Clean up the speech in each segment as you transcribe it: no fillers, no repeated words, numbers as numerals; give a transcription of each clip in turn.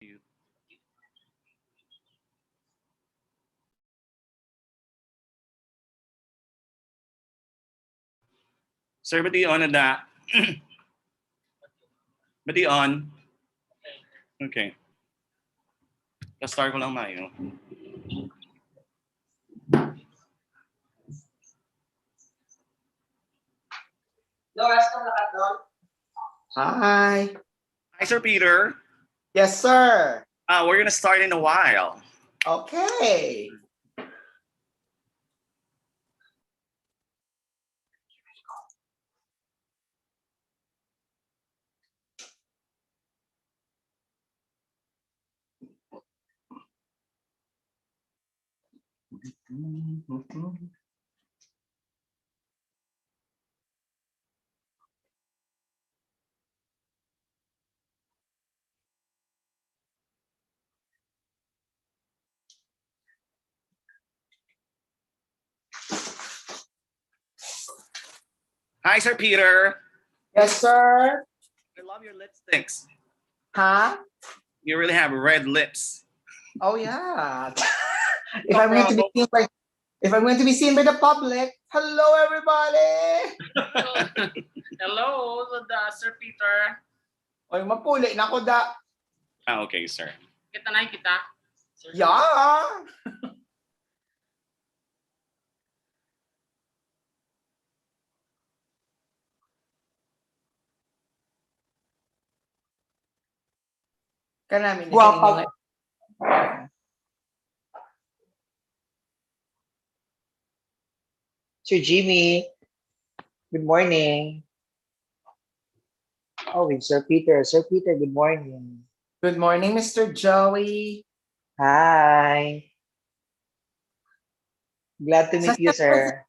you. Sir, ba't i-on na da? Ba't i-on? Okay. Start ko lang mayo. Hi. Hi, Sir Peter. Yes, sir. We're gonna start in a while. Okay. Hi, Sir Peter. Yes, sir. I love your lipsticks. Huh? You really have red lips. Oh yeah. if No I'm going to be problem. seen by if I'm going to be seen by the public, hello everybody. Hello, Sir Peter. Oy, mapuli na ko da. Okay, sir. Kita na kita. Yeah. Kanamin ni sa inyo. Sir Jimmy, good morning. Oh, with Sir Peter. Sir Peter, good morning. Good morning, Mr. Joey. Hi. Glad to meet you, sir.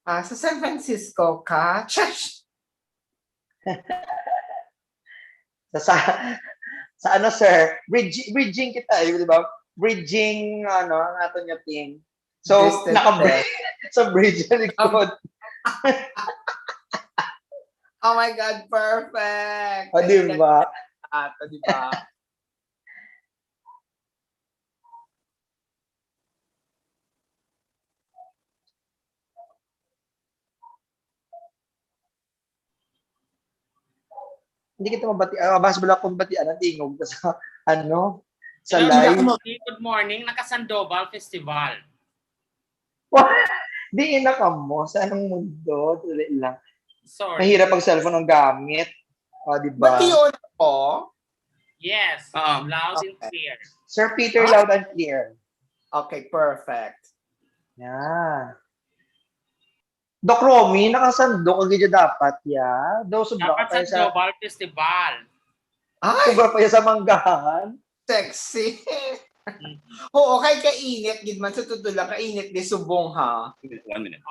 Sa San Francisco ka? Shush! Sa, sa ano, sir? Bridging kita, di ba? Bridging, ano, ang ato niya team. So, Distance naka-bridge sa bridge sa likod. Oh my God, perfect! O, di ba? O, di ba? Hindi kita mabati, mas bala kong batian ang tingog sa, ano, sa Hello, live. Good morning. Naka-Sandoval Festival. Di ina ka mo, sa anong mundo? Tuloy lang. Sorry. Mahirap pag cellphone ang gamit. O, di ba? Ba't yun ako? Yes, Um, loud and okay. clear. Sir Peter, loud and clear. Okay, perfect. Yeah. Dok Romy, nakasandok ang gidya dapat, ya. Daw sobra Dapat ka pa sa Sandoval Festival. Ay, sobra pa sa manggahan. sexy. Oo, kay kainit, gid man sa tutulang kainit di subong ha. 1 minute.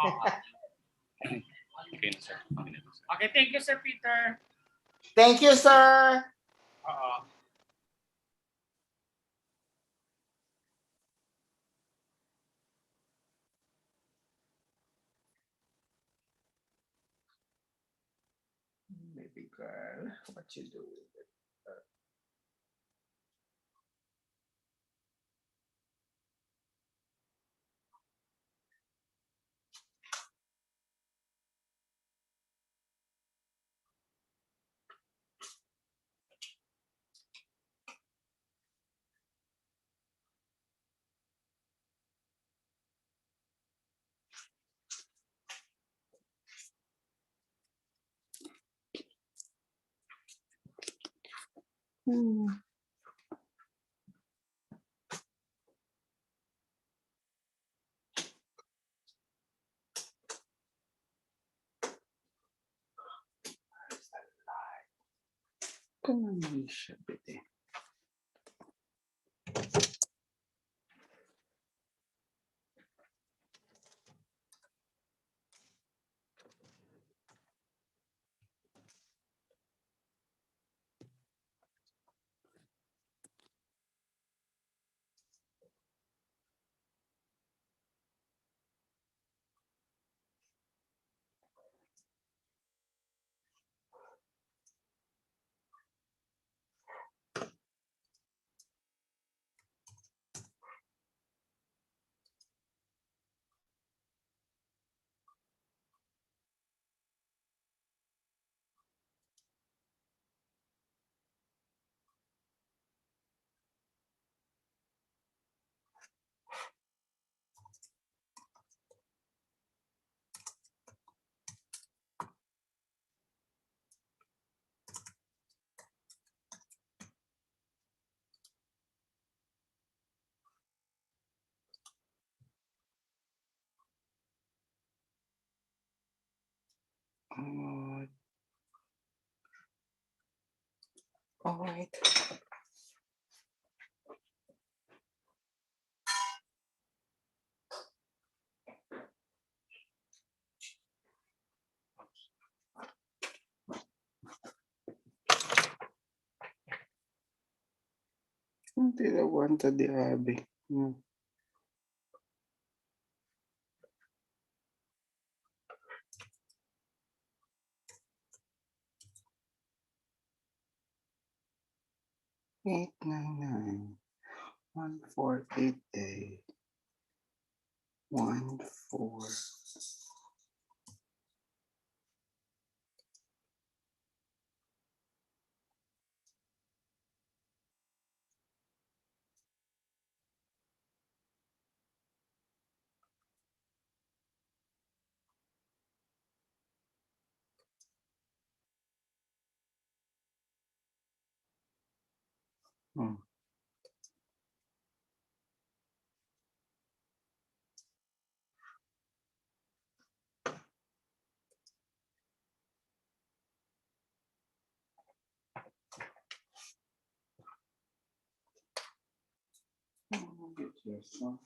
Okay, sir. 1 minute. Okay, thank you, Sir Peter. Thank you, sir. Oo. Baby girl, what you do with it? Come siya, bete. All right. Hindi na wanta di abi. Eight nine nine 1488 14. Get yourself.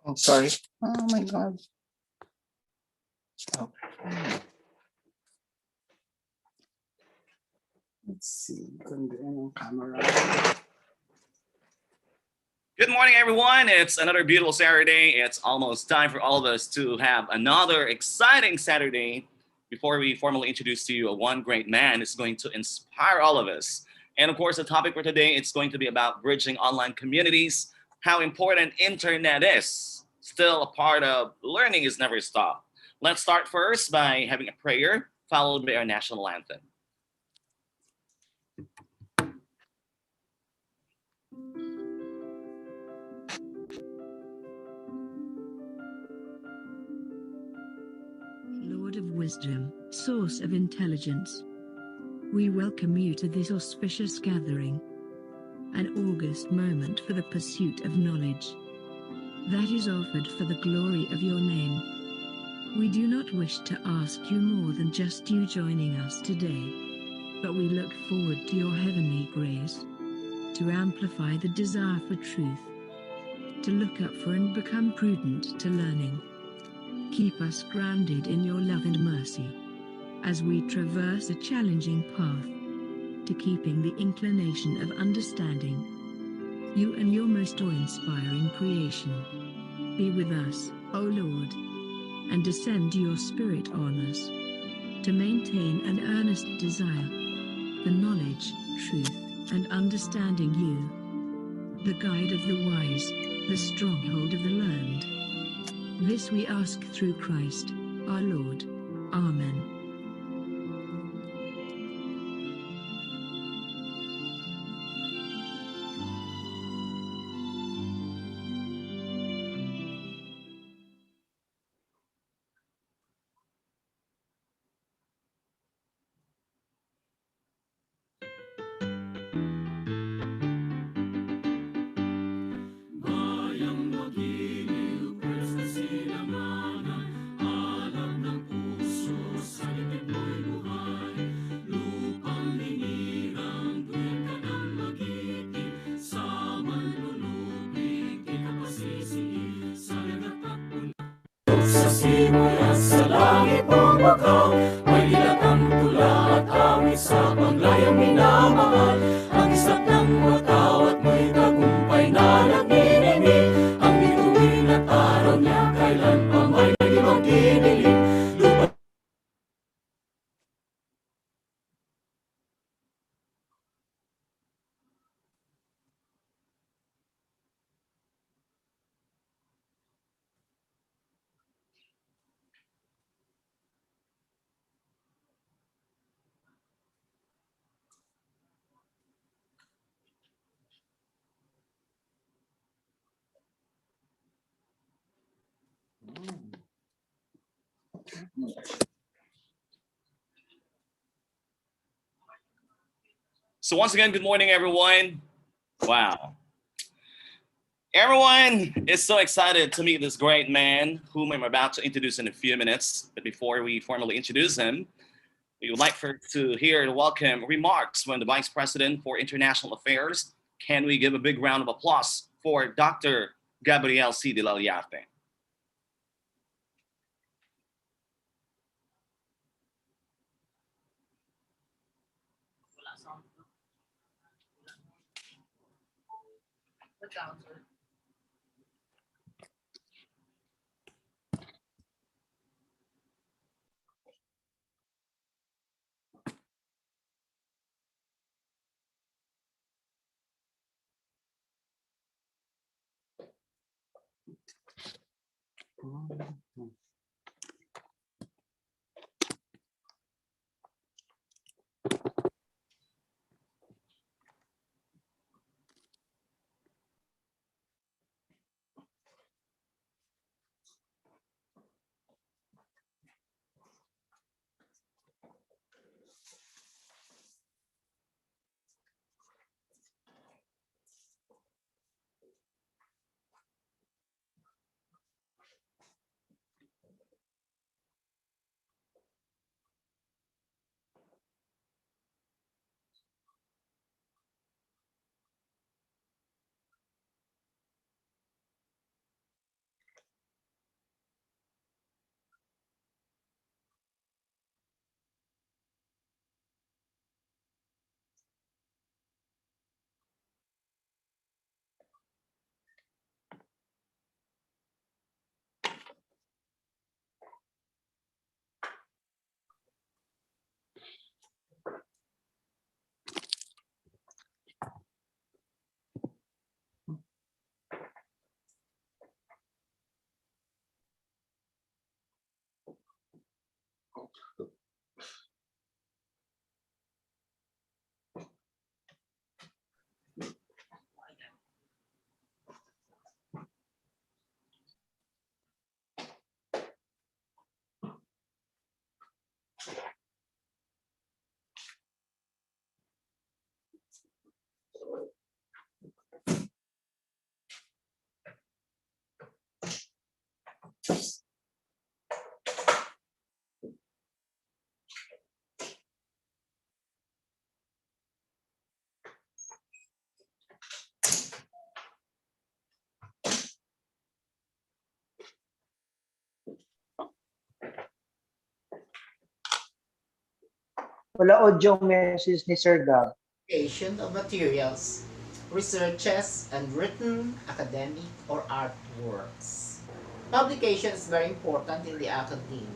Oh, sorry. Oh my God. Okay. Let's see. Ganda yung camera. Good morning, everyone. It's another beautiful Saturday. It's almost time for all of us to have another exciting Saturday before we formally introduce to you one great man who's going to inspire all of us. And of course, the topic for today, it's going to be about bridging online communities, how important internet is. Still a part of learning is never stopped. Let's start first by having a prayer, followed by our national anthem. Lord of wisdom, source of intelligence, we welcome you to this auspicious gathering, an august moment for the pursuit of knowledge that is offered for the glory of your name. We do not wish to ask you more than just you joining us today, but we look forward to your heavenly grace, to amplify the desire for truth, to look up for and become prudent to learning. Keep us grounded in your love and mercy as we traverse a challenging path to keeping the inclination of understanding you and your most awe-inspiring creation. Be with us, O Lord, and descend your Spirit on us to maintain an earnest desire for knowledge, truth, and understanding you. the guide of the wise, the stronghold of the learned. This we ask through Christ, our Lord. Amen. Sa simoy at sa langit bumagaw, may dilatang tula at awit sa paglayang minamahal. Ang isap ng wataw at may tagumpay na nagniningning, ang bituin at araw niya kailan pa may naging magdidilim. So once again, good morning, everyone. Wow. Everyone is so excited to meet this great man whom I'm about to introduce in a few minutes. But before we formally introduce him, we would like to hear the welcome remarks from the Vice President for International Affairs. Can we give a big round of applause for Dr. Gabriel C. de la Llarte? Wala sound. Wala sound, sir. Wala audio message ni Sir Gab. Creation of materials, researches, and written academic or art works. Publication is very important in the academe.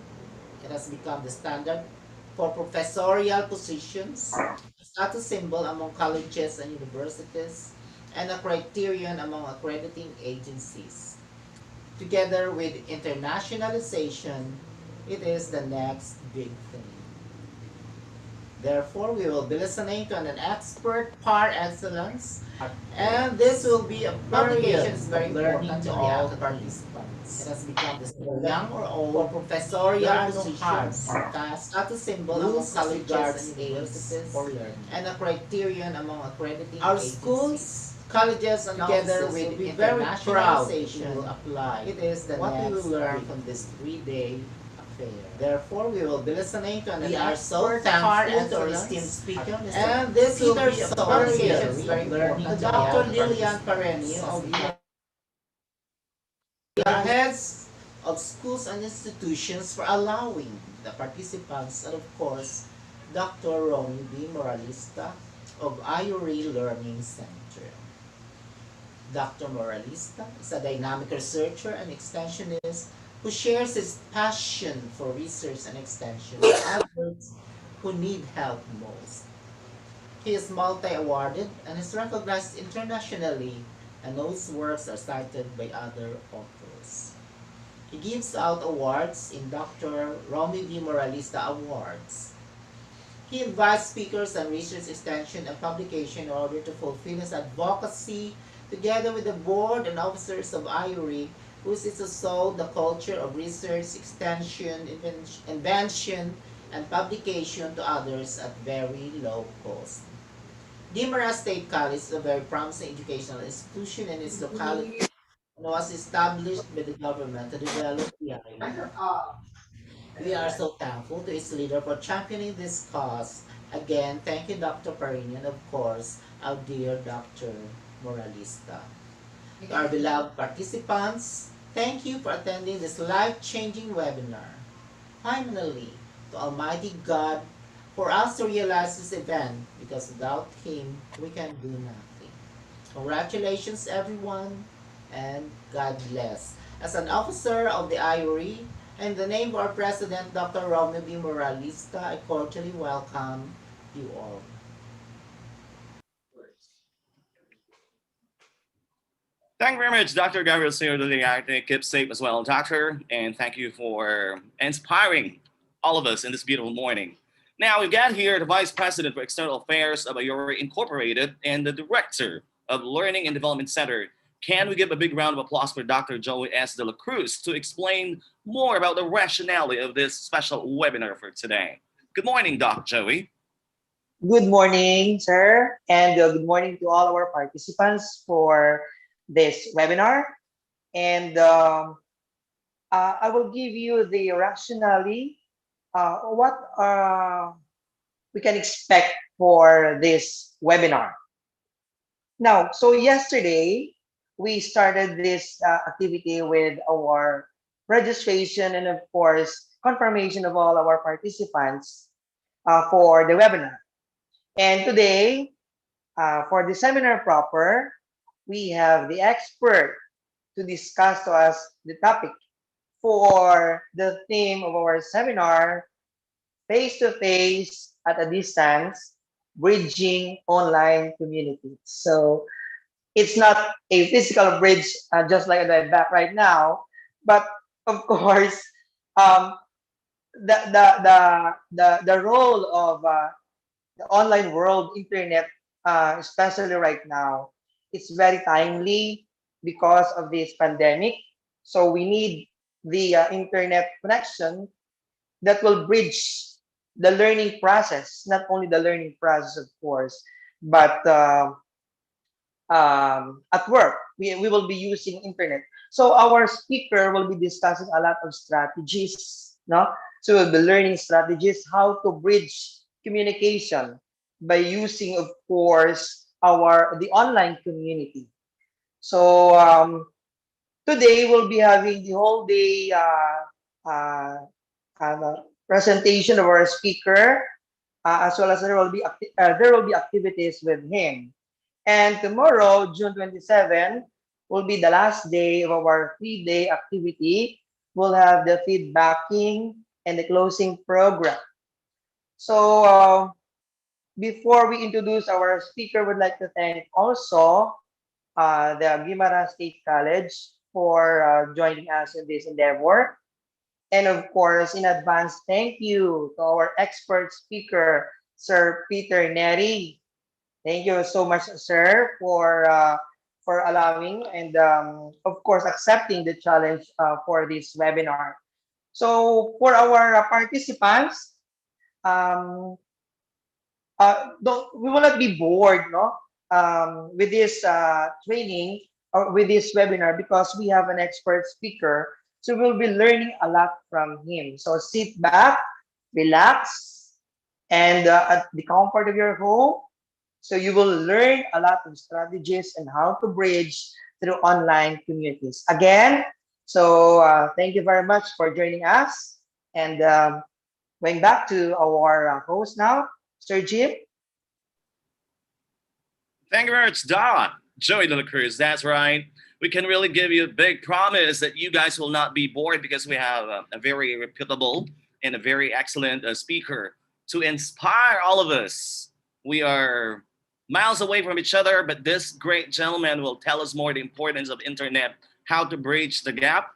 It has become the standard for professorial positions, a status symbol among colleges and universities, and a criterion among accrediting agencies. Together with internationalization, it is the next big thing. Therefore, we will be listening to an expert par excellence, and this will be a publication is very important to all participants. It has become the young or old for professorial positions, status symbol among colleges and universities, and a criterion among accrediting our agencies. Schools, colleges, and together with will be very proud to apply. It is the what we will learn from this 3-day affair. Therefore, we will be listening to an we are so thankful to our esteemed speaker, and this will be a publication very important to Dr. Lilian Parenio of the heads of schools and institutions for allowing the participants, and of course, Dr. Romy B. Moralista of IURI Learning Center. Dr. Moralista is a dynamic researcher and extensionist who shares his passion for research and extension with others who need help most. He is multi-awarded and is recognized internationally, and those works are cited by other authors. He gives out awards in Dr. Romy B. Moralista Awards. He invites speakers on research extension and publication in order to fulfill his advocacy together with the board and officers of IURI, who is to sow the culture of research, extension, invention, and publication to others at very low cost. Guimaras State College is a very promising educational institution in its locality and was established by the government to develop the island. We are so thankful to its leader for championing this cause. Again, thank you, Dr. Parinian, and of course, our dear Dr. Moralista. To our beloved participants, thank you for attending this life-changing webinar. Finally, to Almighty God, for us to realize this event, because without Him, we can do nothing. Congratulations, everyone, and God bless. As an officer of the IURI, and in the name of our President, Dr. Romeo B. Moralista, I cordially welcome you all. Thank you very much, Dr. Gabriel Sr. Keep safe as well, Doctor, and thank you for inspiring all of us in this beautiful morning. Now, we've got here the Vice President for External Affairs of Ayori Incorporated and the Director of Learning and Development Center. Can we give a big round of applause for Dr. Joey S. De La Cruz to explain more about the rationale of this special webinar for today? Good morning, Doc Joey. Good morning, sir, and good morning to all our participants for this webinar. And I will give you the rationale, what we can expect for this webinar. Now, so yesterday, we started this activity with our registration and, of course, confirmation of all our participants for the webinar. And today, for the seminar proper, we have the expert to discuss to us the topic for the theme of our seminar, face-to-face at a distance, bridging online communities. So it's not a physical bridge, just like the back right now, but of course, um, the role of the online world, internet, especially right now, it's very timely because of this pandemic. So we need the internet connection that will bridge the learning process, not only the learning process, of course, but at work, we will be using internet. So our speaker will be discussing a lot of strategies, no? So we'll be learning strategies, how to bridge communication by using, of course, the online community. So today we'll be having the whole day presentation of our speaker, as well as there will be activities with him. And tomorrow, June 27, will be the last day of our 3-day activity. We'll have the feedbacking and the closing program. So before we introduce our speaker, we'd like to thank also the Guimaras State College for joining us in this endeavor. And of course, in advance, thank you to our expert speaker, Sir Peter Neri. Thank you so much, sir, for allowing and of course accepting the challenge for this webinar. So for our participants, um, don't, we will not be bored, no, with this training or with this webinar because we have an expert speaker. So we'll be learning a lot from him. So sit back, relax, and at the comfort of your home. So you will learn a lot of strategies and how to bridge through online communities. Again, so thank you very much for joining us. And going back to our host now, Sir Jim. Thank you very much, Doc. Joey De La Cruz, that's right. We can really give you a big promise that you guys will not be bored because we have a very reputable and a very excellent speaker to inspire all of us. We are miles away from each other, but this great gentleman will tell us more the importance of internet, how to bridge the gap,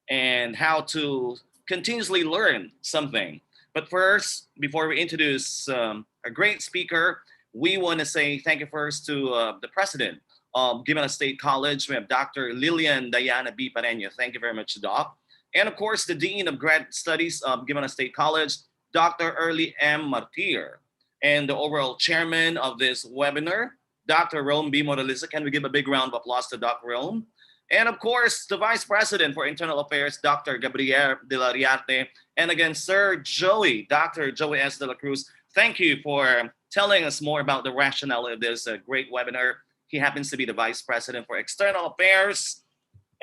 and how to continuously learn something. But first, before we introduce a great speaker, we want to say thank you first to the president of Guimaras State College. We have Dr. Lilian Diana B. Pareño. Thank you very much, Doc. And of course, the Dean of Grad Studies of Guimaras State College, Dr. Early M. Martir. And the overall chairman of this webinar, Dr. Rome B. Moralisa. Can we give a big round of applause to Dr. Rome? And of course, the Vice President for Internal Affairs, Dr. Gabriel de la Riarte. And again, Sir Joey, Dr. Joey S. de la Cruz. Thank you for telling us more about the rationale of this great webinar. He happens to be the Vice President for External Affairs.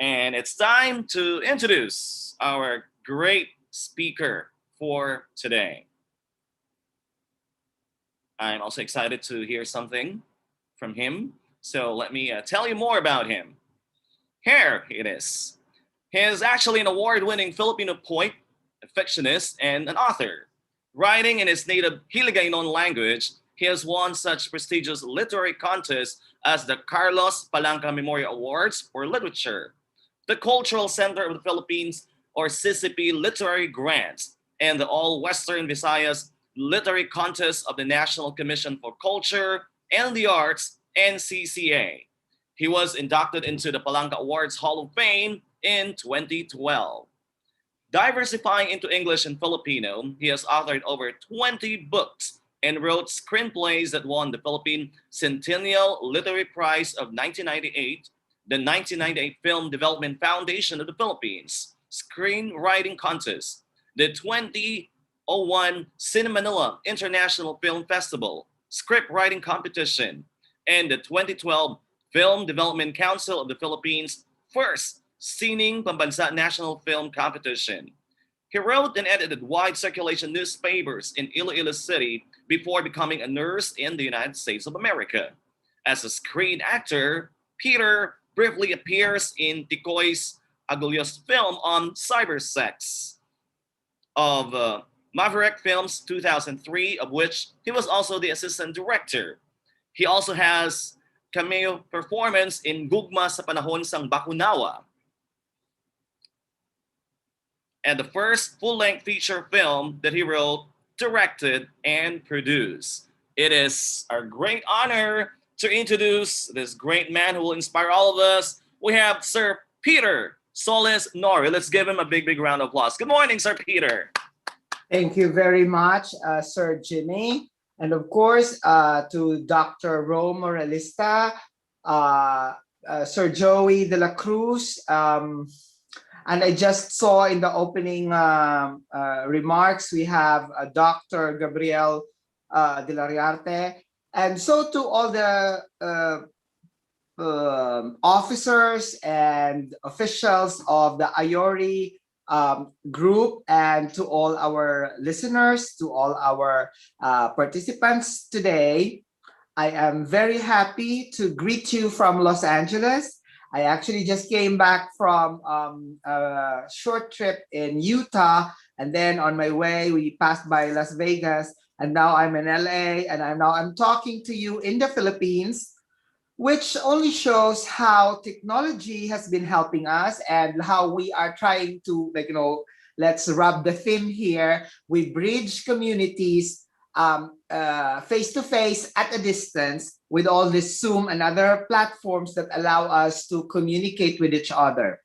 And it's time to introduce our great speaker for today. I'm also excited to hear something from him. So let me tell you more about him. Here it is. He is actually an award-winning Filipino poet, a fictionist, and an author. Writing in his native Hiligaynon language, he has won such prestigious literary contests as the Carlos Palanca Memorial Awards for Literature, the Cultural Center of the Philippines, or CCP Literary Grants, and the All-Western Visayas Literary Contest of the National Commission for Culture and the Arts, NCCA. He was inducted into the Palanca Awards Hall of Fame in 2012. Diversifying into English and Filipino, he has authored over 20 books and wrote screenplays that won the Philippine Centennial Literary Prize of 1998, the 1998 Film Development Foundation of the Philippines Screenwriting Contest, the 2001 Cinemanila International Film Festival Script Writing Competition, and the 2012 Film Development Council of the Philippines first Sining Pambansa National Film Competition. He wrote and edited wide circulation newspapers in Iloilo City before becoming a nurse in the United States of America. As a screen actor, Peter briefly appears in Ticoy's Agulyo's film on cybersex of Maverick Films 2003, of which he was also the assistant director. He also has cameo performance in Gugma sa Panahon sang Bakunawa, and the first full-length feature film that he wrote, directed, and produced. It is our great honor to introduce this great man who will inspire all of us. We have Sir Peter Solis Nori. Let's give him a big, big round of applause. Good morning, Sir Peter. Thank you very much, Sir Jimmy. And of course, to Dr. Rome Moralista, Sir Joey De La Cruz, and I just saw in the opening remarks, we have Dr. Gabriel de la Riarte. And so to all the officers and officials of the IORI group, and to all our listeners, to all our participants today, I am very happy to greet you from Los Angeles. I actually just came back from a short trip in Utah, and then on my way we passed by Las Vegas, and now I'm in LA, and I'm talking to you in the Philippines which only shows how technology has been helping us and how we are trying to, like, let's rub the theme here. We bridge communities face to face at a distance with all this Zoom and other platforms that allow us to communicate with each other.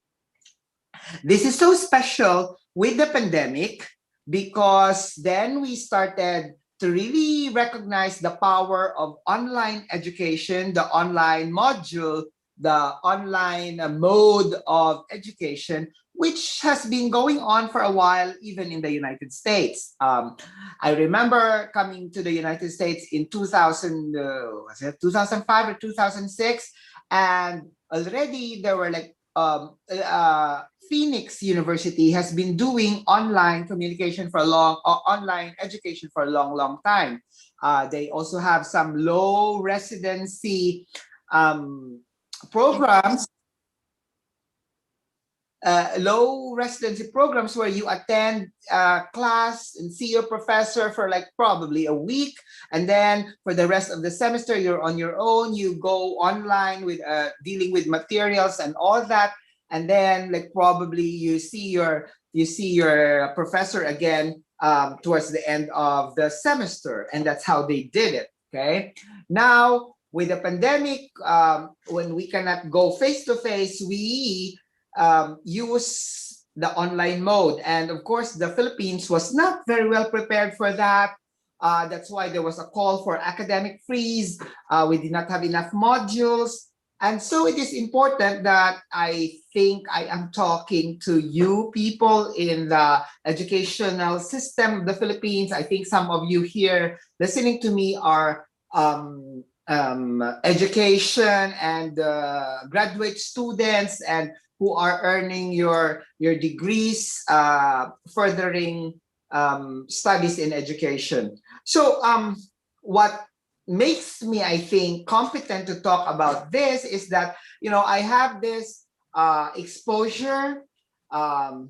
This is so special with the pandemic because then we started to really recognize the power of online education, the online module, the online mode of education, which has been going on for a while, even in the United States. I remember coming to the United States in 2005 or 2006, and already there were like Phoenix University has been doing online communication for a online education for a long time. They also have some low residency programs, where you attend class and see your professor for like probably a week, and then for the rest of the semester you're on your own. You go online with dealing with materials and all that, and then like probably you see your professor again towards the end of the semester, and that's how they did it. Okay, now with the pandemic, when we cannot go face to face, we use the online mode. And of course, the Philippines was not very well prepared for that. That's why there was a call for academic freeze. We did not have enough modules. And so it is important that I think I am talking to you people in the educational system of the Philippines. I think some of you here listening to me are education and graduate students and who are earning your degrees, furthering studies in education. So what makes me, I think, competent to talk about this is that, I have this exposure, to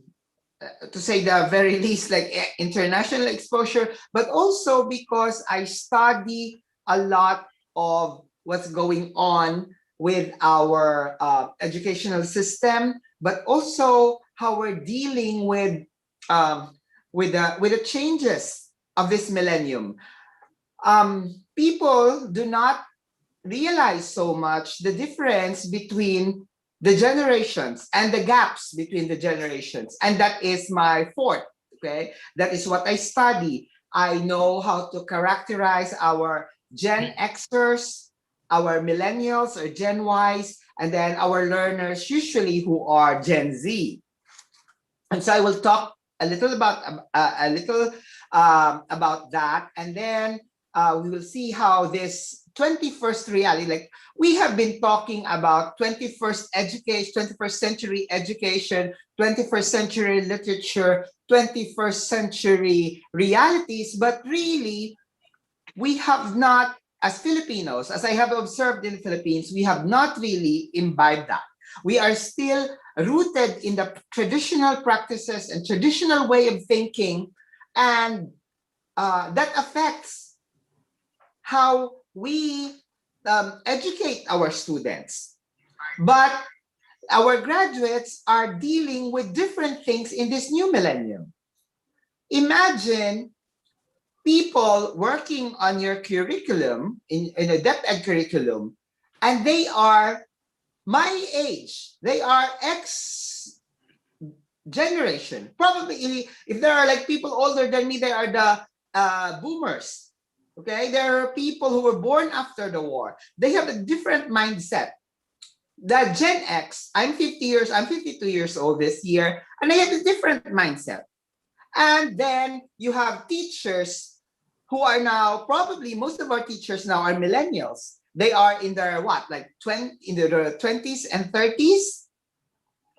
say the very least, like international exposure, but also because I study a lot of what's going on with our educational system, but also how we're dealing with the changes of this millennium. People do not realize so much the difference between the generations and the gaps between the generations, and that is my forte. Okay, that is what I study. I know how to characterize our Gen Xers, our millennials or Gen Ys, and then our learners usually who are Gen Z. And so I will talk a little about that, and then we will see how this 21st reality, like we have been talking about 21st century education, 21st century literature, 21st century realities, but really we have not, as Filipinos, as I have observed in the Philippines, we have not really imbibed that. We are still rooted in the traditional practices and traditional way of thinking, and that affects how we educate our students. But our graduates are dealing with different things in this new millennium. Imagine people working on your curriculum, in a depth ed curriculum, and they are my age. They are X generation. Probably, if there are like people older than me, they are the boomers. Okay, there are people who were born after the war. They have a different mindset. The Gen X, I'm 52 years old this year, and I have a different mindset. And then you have teachers who are now, probably most of our teachers now are millennials. They are in their in their 20s and 30s.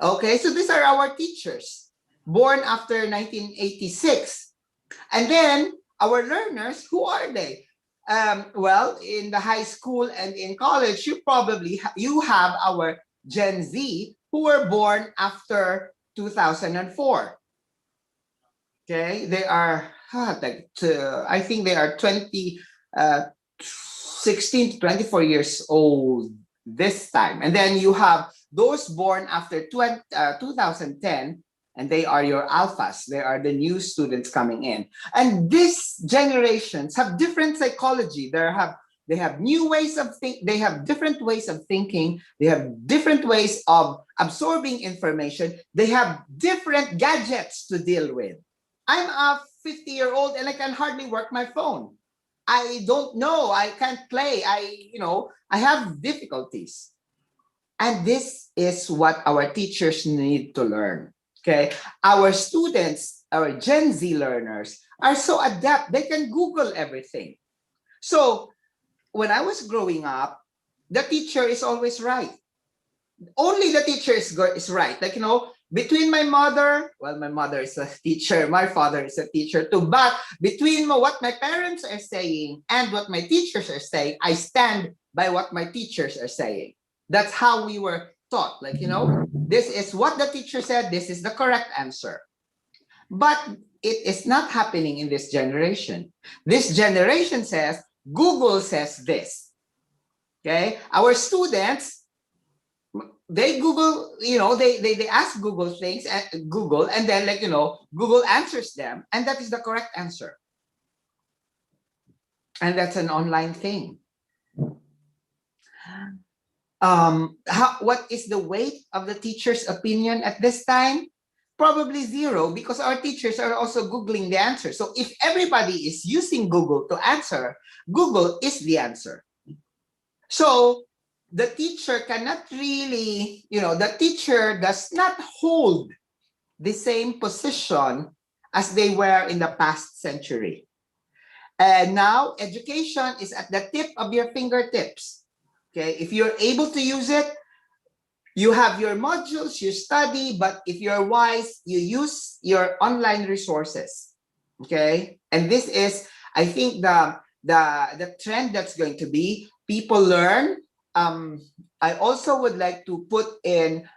Okay, so these are our teachers born after 1986. And then our learners, who are they? Well, in the high school and in college, you probably you have our Gen Z who were born after 2004. Okay, they are I think they are 16 to 24 years old this time. And then you have those born after 2010, and they are your alphas. They are the new students coming in. And these generations have different psychology. They have new ways of think. They have different ways of thinking. They have different ways of absorbing information. They have different gadgets to deal with. I'm a 50-year-old and I can hardly work my phone. I don't know. I can't play. I have difficulties. And this is what our teachers need to learn. Okay. Our students, our Gen Z learners are so adept. They can Google everything. So when I was growing up, the teacher is always right. Only the teacher is right. Like, between my mother, well, my mother is a teacher, my father is a teacher too, but between what my parents are saying and what my teachers are saying, I stand by what my teachers are saying. That's how we were taught. Like, this is what the teacher said, this is the correct answer. But it is not happening in this generation. This generation says, Google says this. Okay? Our students, they Google, they ask Google things at Google, and then Google answers them, and that is the correct answer. And that's an online thing. What is the weight of the teacher's opinion at this time? Probably zero, because our teachers are also Googling the answer. So if everybody is using Google to answer, Google is the answer. So the teacher cannot really, the teacher does not hold the same position as they were in the past century. And now education is at the tip of your fingertips. Okay, if you're able to use it, you have your modules, you study, but if you're wise, you use your online resources. Okay, and this is, I think, the trend that's going to be. People learn. I also would like to put in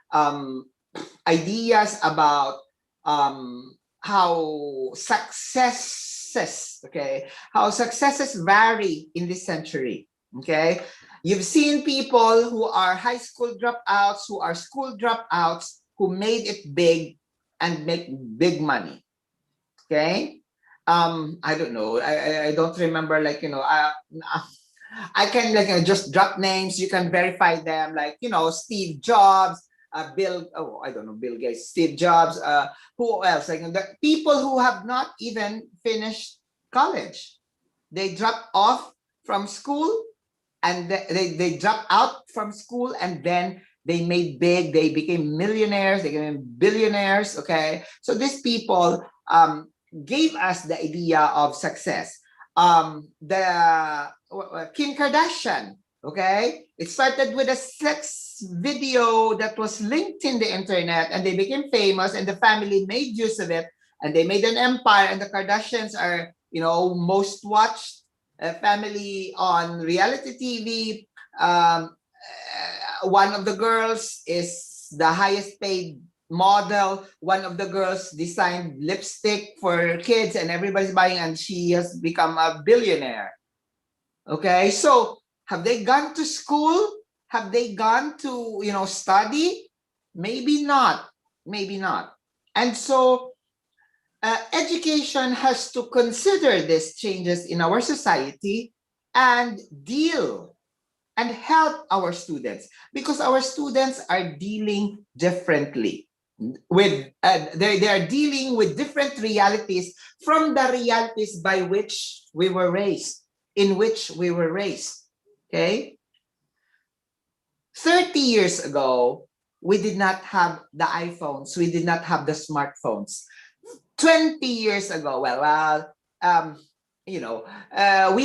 ideas about how successes vary in this century. Okay, you've seen people who are high school dropouts, who are school dropouts, who made it big and make big money. Okay, I don't know. I don't remember. I can just drop names. You can verify them. Steve Jobs, Bill. Oh, I don't know, Bill Gates, Steve Jobs. Who else? The people who have not even finished college, they drop off from school, and they drop out from school, and then they made big. They became millionaires. They became billionaires. Okay, so these people gave us the idea of success. The Kim Kardashian, okay, it started with a sex video that was linked in the internet, and they became famous, and the family made use of it, and they made an empire. And the Kardashians are, most watched family on reality TV. One of the girls is the highest paid model. One of the girls designed lipstick for kids, and everybody's buying, and she has become a billionaire. Okay, so have they gone to school? Have they gone to study? Maybe not. Maybe not. And so education has to consider these changes in our society and deal and help our students, because our students are dealing differently with they are dealing with different realities from the realities by which we were raised, in which we were raised. Okay, 30 years ago, we did not have the iPhones, we did not have the smartphones. 20 years ago, we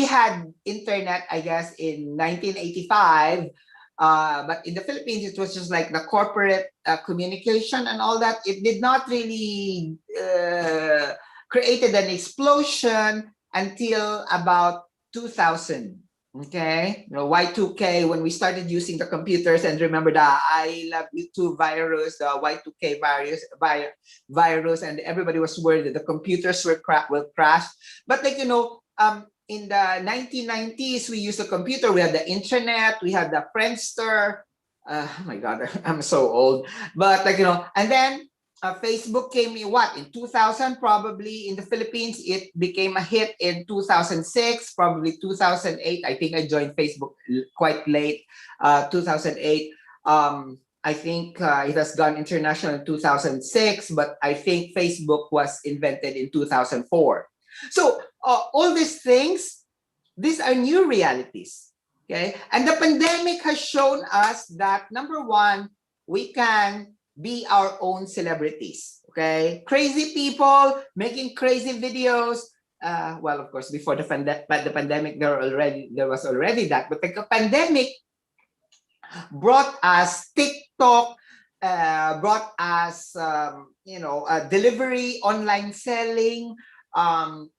had internet, I guess, in 1985. But in the Philippines, it was just like the corporate communication and all that. It did not really created an explosion until about 2000. Okay, Y2K, when we started using the computers, and remember the I Love You Too virus, the Y2K virus, and everybody was worried that the computers will crash. But in the 1990s, we used a computer. We had the internet. We had the Friendster. Oh my God, I'm so old. But like, and then Facebook came in what? In 2000, probably in the Philippines. It became a hit in 2006, probably 2008. I think I joined Facebook quite late, 2008. I think it has gone international in 2006, but I think Facebook was invented in 2004. So all these things, these are new realities. Okay, and the pandemic has shown us that number one, we can be our own celebrities. Okay, crazy people making crazy videos. Well, of course, before the pandemic, there was already that, but the pandemic brought us TikTok, brought us delivery, online selling, um,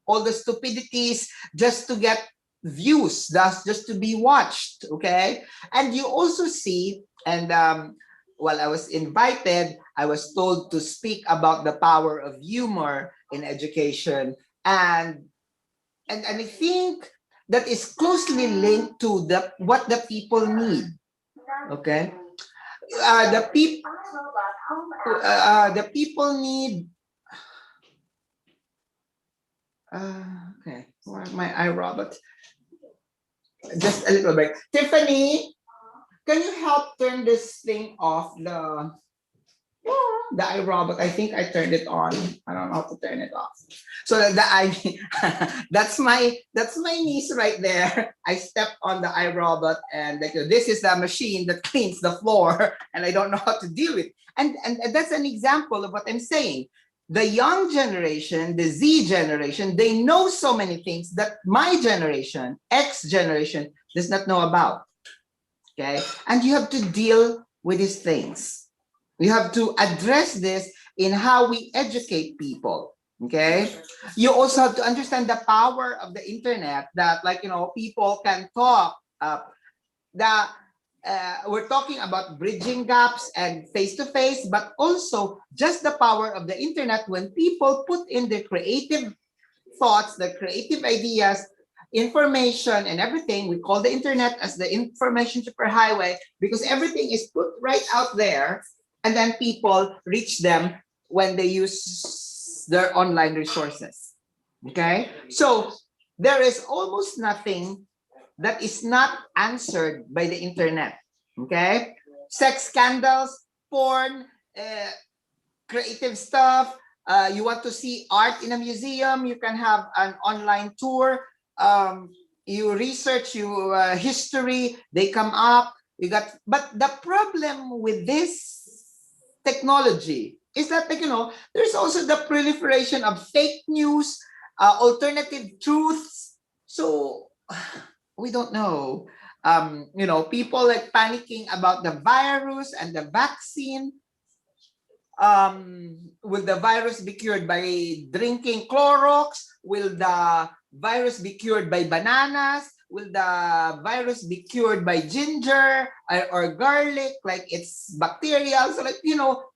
all the stupidities just to get views, that's just to be watched. Okay, and you also see, and while I was invited, I was told to speak about the power of humor in education, and I think that is closely linked to what the people need. Okay, the people need. Okay, where my iRobot? Just a little bit. Tiffany, can you help turn this thing off? The iRobot. I think I turned it on. I don't know how to turn it off. So that's my niece right there. I stepped on the iRobot, and this is the machine that cleans the floor, and I don't know how to deal with it. And that's an example of what I'm saying. The young generation, the Z generation, they know so many things that my generation, X generation, does not know about. Okay, and you have to deal with these things. We have to address this in how we educate people. Okay, you also have to understand the power of the internet, that people can talk. We're talking about bridging gaps and face-to-face, but also just the power of the internet when people put in their creative thoughts, the creative ideas, information, and everything. We call the internet as the information superhighway because everything is put right out there, and then people reach them when they use their online resources. Okay, so there is almost nothing that is not answered by the internet. Okay, sex scandals, porn, creative stuff. You want to see art in a museum, you can have an online tour. You research your history, they come up. But the problem with this technology is that there's also the proliferation of fake news, alternative truths. So we don't know. People like panicking about the virus and the vaccine. Will the virus be cured by drinking Clorox? Will the virus be cured by bananas? Will the virus be cured by ginger or garlic, like it's bacterial? So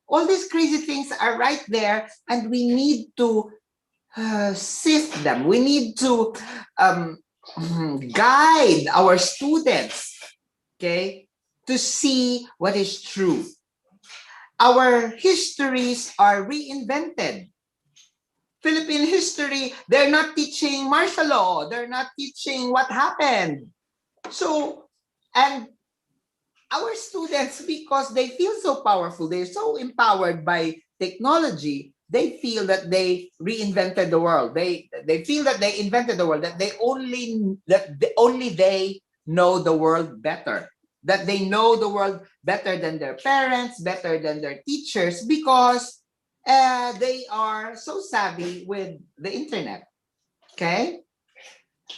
all these crazy things are right there, and we need to sift them. We need to guide our students, okay, to see what is true. Our histories are reinvented. Philippine history, they're not teaching martial law. They're not teaching what happened. So, and our students, because they feel so powerful, they're so empowered by technology, they feel that they reinvented the world. They feel that they invented the world, that only they know the world better. That they know the world better than their parents, better than their teachers, because they are so savvy with the internet. Okay?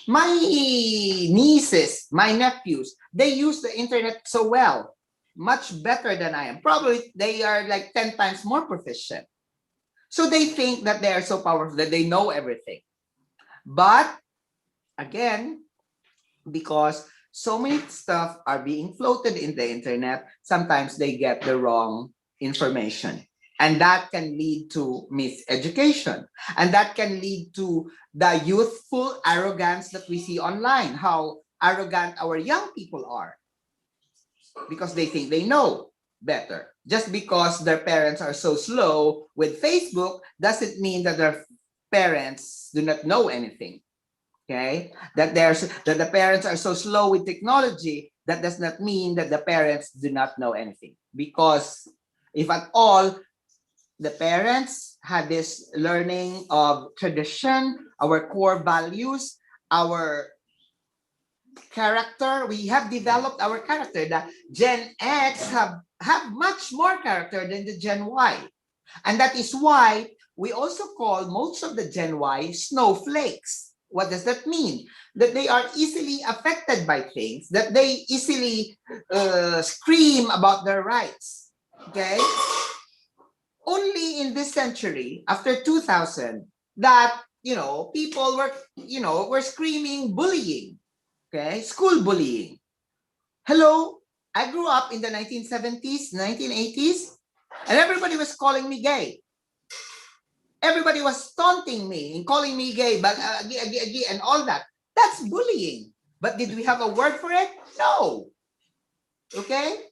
My nieces, my nephews, they use the internet so well, much better than I am. Probably they are like 10 times more proficient. So they think that they are so powerful, that they know everything. But again, because so many stuff are being floated in the internet, sometimes they get the wrong information. And that can lead to miseducation. And that can lead to the youthful arrogance that we see online, how arrogant our young people are because they think they know better. Just because their parents are so slow with Facebook doesn't mean that their parents do not know anything. Okay, that the parents are so slow with technology, that does not mean that the parents do not know anything. Because if at all the parents had this learning of tradition, our core values, our character, we have developed our character. The Gen X have much more character than the Gen Y. And that is why we also call most of the Gen Y snowflakes. What does that mean? That they are easily affected by things, that they easily scream about their rights. Okay? Only in this century, after 2000, that, people were screaming bullying. Okay? School bullying. Hello? I grew up in the 1970s, 1980s, and everybody was calling me gay. Everybody was taunting me and calling me gay, but and all that. That's bullying. But did we have a word for it? No. Okay?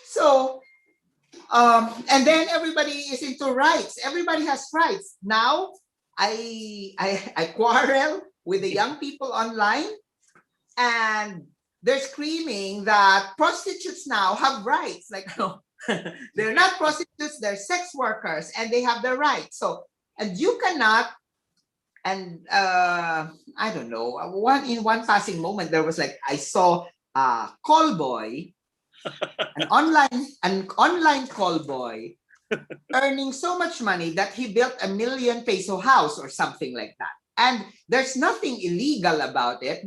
So, and then everybody is into rights. Everybody has rights. Now, I quarrel with the young people online, and they're screaming that prostitutes now have rights. Like, no. They're not prostitutes, they're sex workers, and they have their rights. So, and you cannot, and I don't know, in one passing moment, there was like, I saw a call boy, an online call boy, earning so much money that he built a 1 million peso house or something like that. And there's nothing illegal about it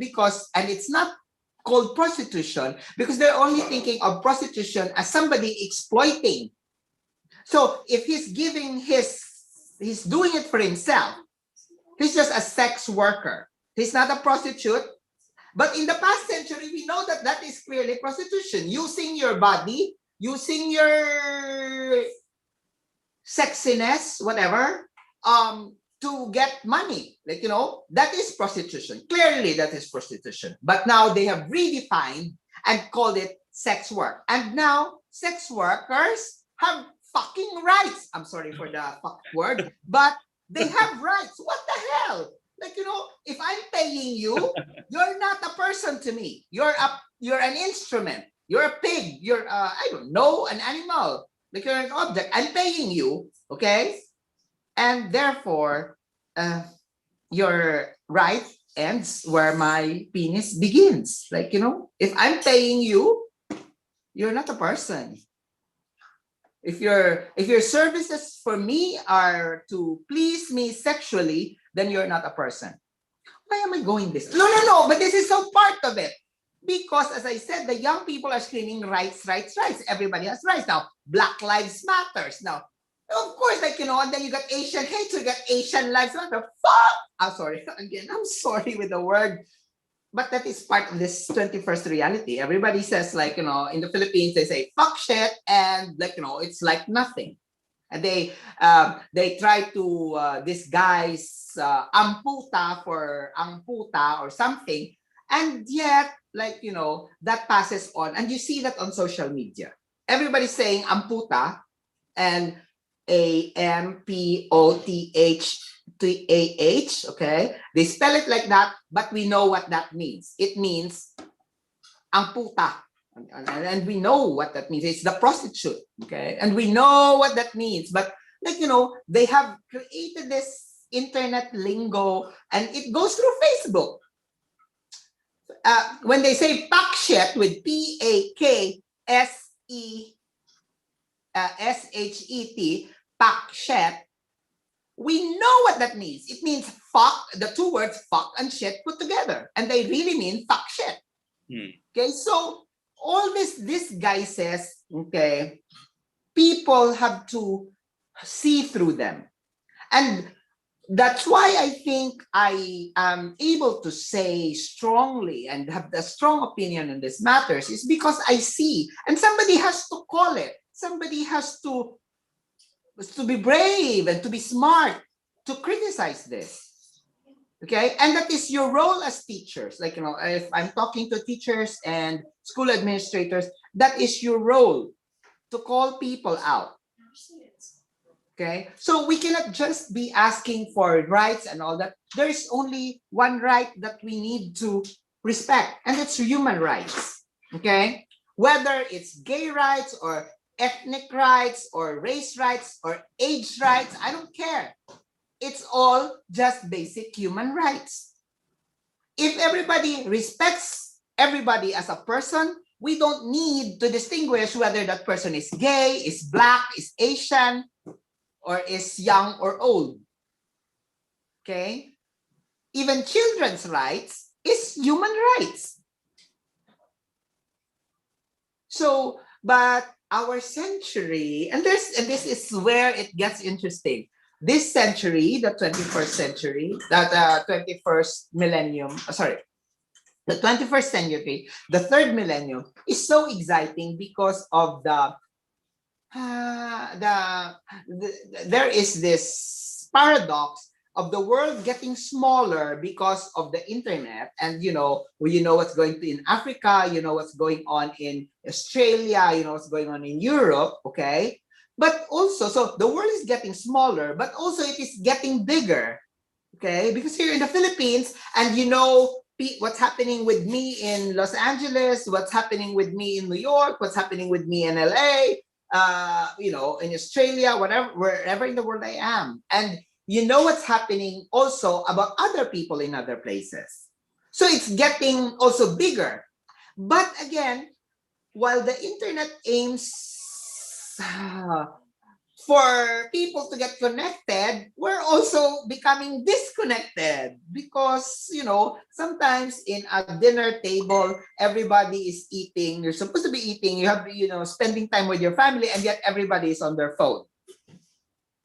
and it's not called prostitution because they're only thinking of prostitution as somebody exploiting. So if he's doing it for himself, he's just a sex worker. He's not a prostitute. But in the past century, we know that that is clearly prostitution. Using your body, using your sexiness, whatever, to get money. Like, that is prostitution. Clearly, that is prostitution. But now they have redefined and called it sex work. And now sex workers have fucking rights. I'm sorry for the fuck word, but they have rights. What the hell? Like, if I'm paying you, you're not a person to me. You're an instrument. You're a pig. You're, I don't know, an animal. Like, you're an object. I'm paying you, okay? And therefore, your right ends where my penis begins. Like, if I'm paying you, you're not a person. If your services for me are to please me sexually, then you're not a person. Why am I going this? No, but this is so part of it. Because as I said, the young people are screaming rights, rights, rights. Everybody has rights now. Black Lives Matters now. Of course, and then you got Asian hate, so you got Asian lives matter. Fuck! I'm sorry. Again, I'm sorry with the word. But that is part of this 21st reality. Everybody says, in the Philippines, they say fuck shit, and it's like nothing. And they try to disguise amputa for angputa or something. And yet, that passes on. And you see that on social media. Everybody's saying amputa and AMPOTHTAH, okay? They spell it like that, but we know what that means. It means ang puta. And we know what that means. It's the prostitute, okay? And we know what that means. But, they have created this internet lingo, and it goes through Facebook. When they say pak shit with PAKSESHET, pak shit, we know what that means. It means fuck, the two words fuck and shit put together. And they really mean fuck shit. Okay, so all this guy says, okay, people have to see through them. And that's why I think I am able to say strongly and have a strong opinion on this matters is because I see, and somebody has to call it. Somebody has to to be brave and to be smart to criticize this. Okay, and that is your role as teachers. Like, if I'm talking to teachers and school administrators, that is your role to call people out. Okay, so we cannot just be asking for rights and all that. There is only one right that we need to respect, and it's human rights. Okay, whether it's gay rights or ethnic rights or race rights or age rights, I don't care. It's all just basic human rights. If everybody respects everybody as a person, we don't need to distinguish whether that person is gay, is black, is Asian, or is young or old. Okay? Even children's rights is human rights. So, but our century, and this is where it gets interesting. This century, the 21st century, that 21st millennium, the 21st century, the third millennium is so exciting because of there is this paradox of the world getting smaller because of the internet. And what's going to in Africa, what's going on in Australia, what's going on in Europe, okay? But also, so the world is getting smaller, but also it is getting bigger, okay? Because here in the Philippines, and what's happening with me in Los Angeles, what's happening with me in New York, what's happening with me in LA, in Australia, wherever in the world I am. And what's happening also about other people in other places. So it's getting also bigger. But again, while the internet aims for people to get connected, we're also becoming disconnected because, sometimes in a dinner table, everybody is eating. You're supposed to be eating. You have, spending time with your family, and yet everybody is on their phone.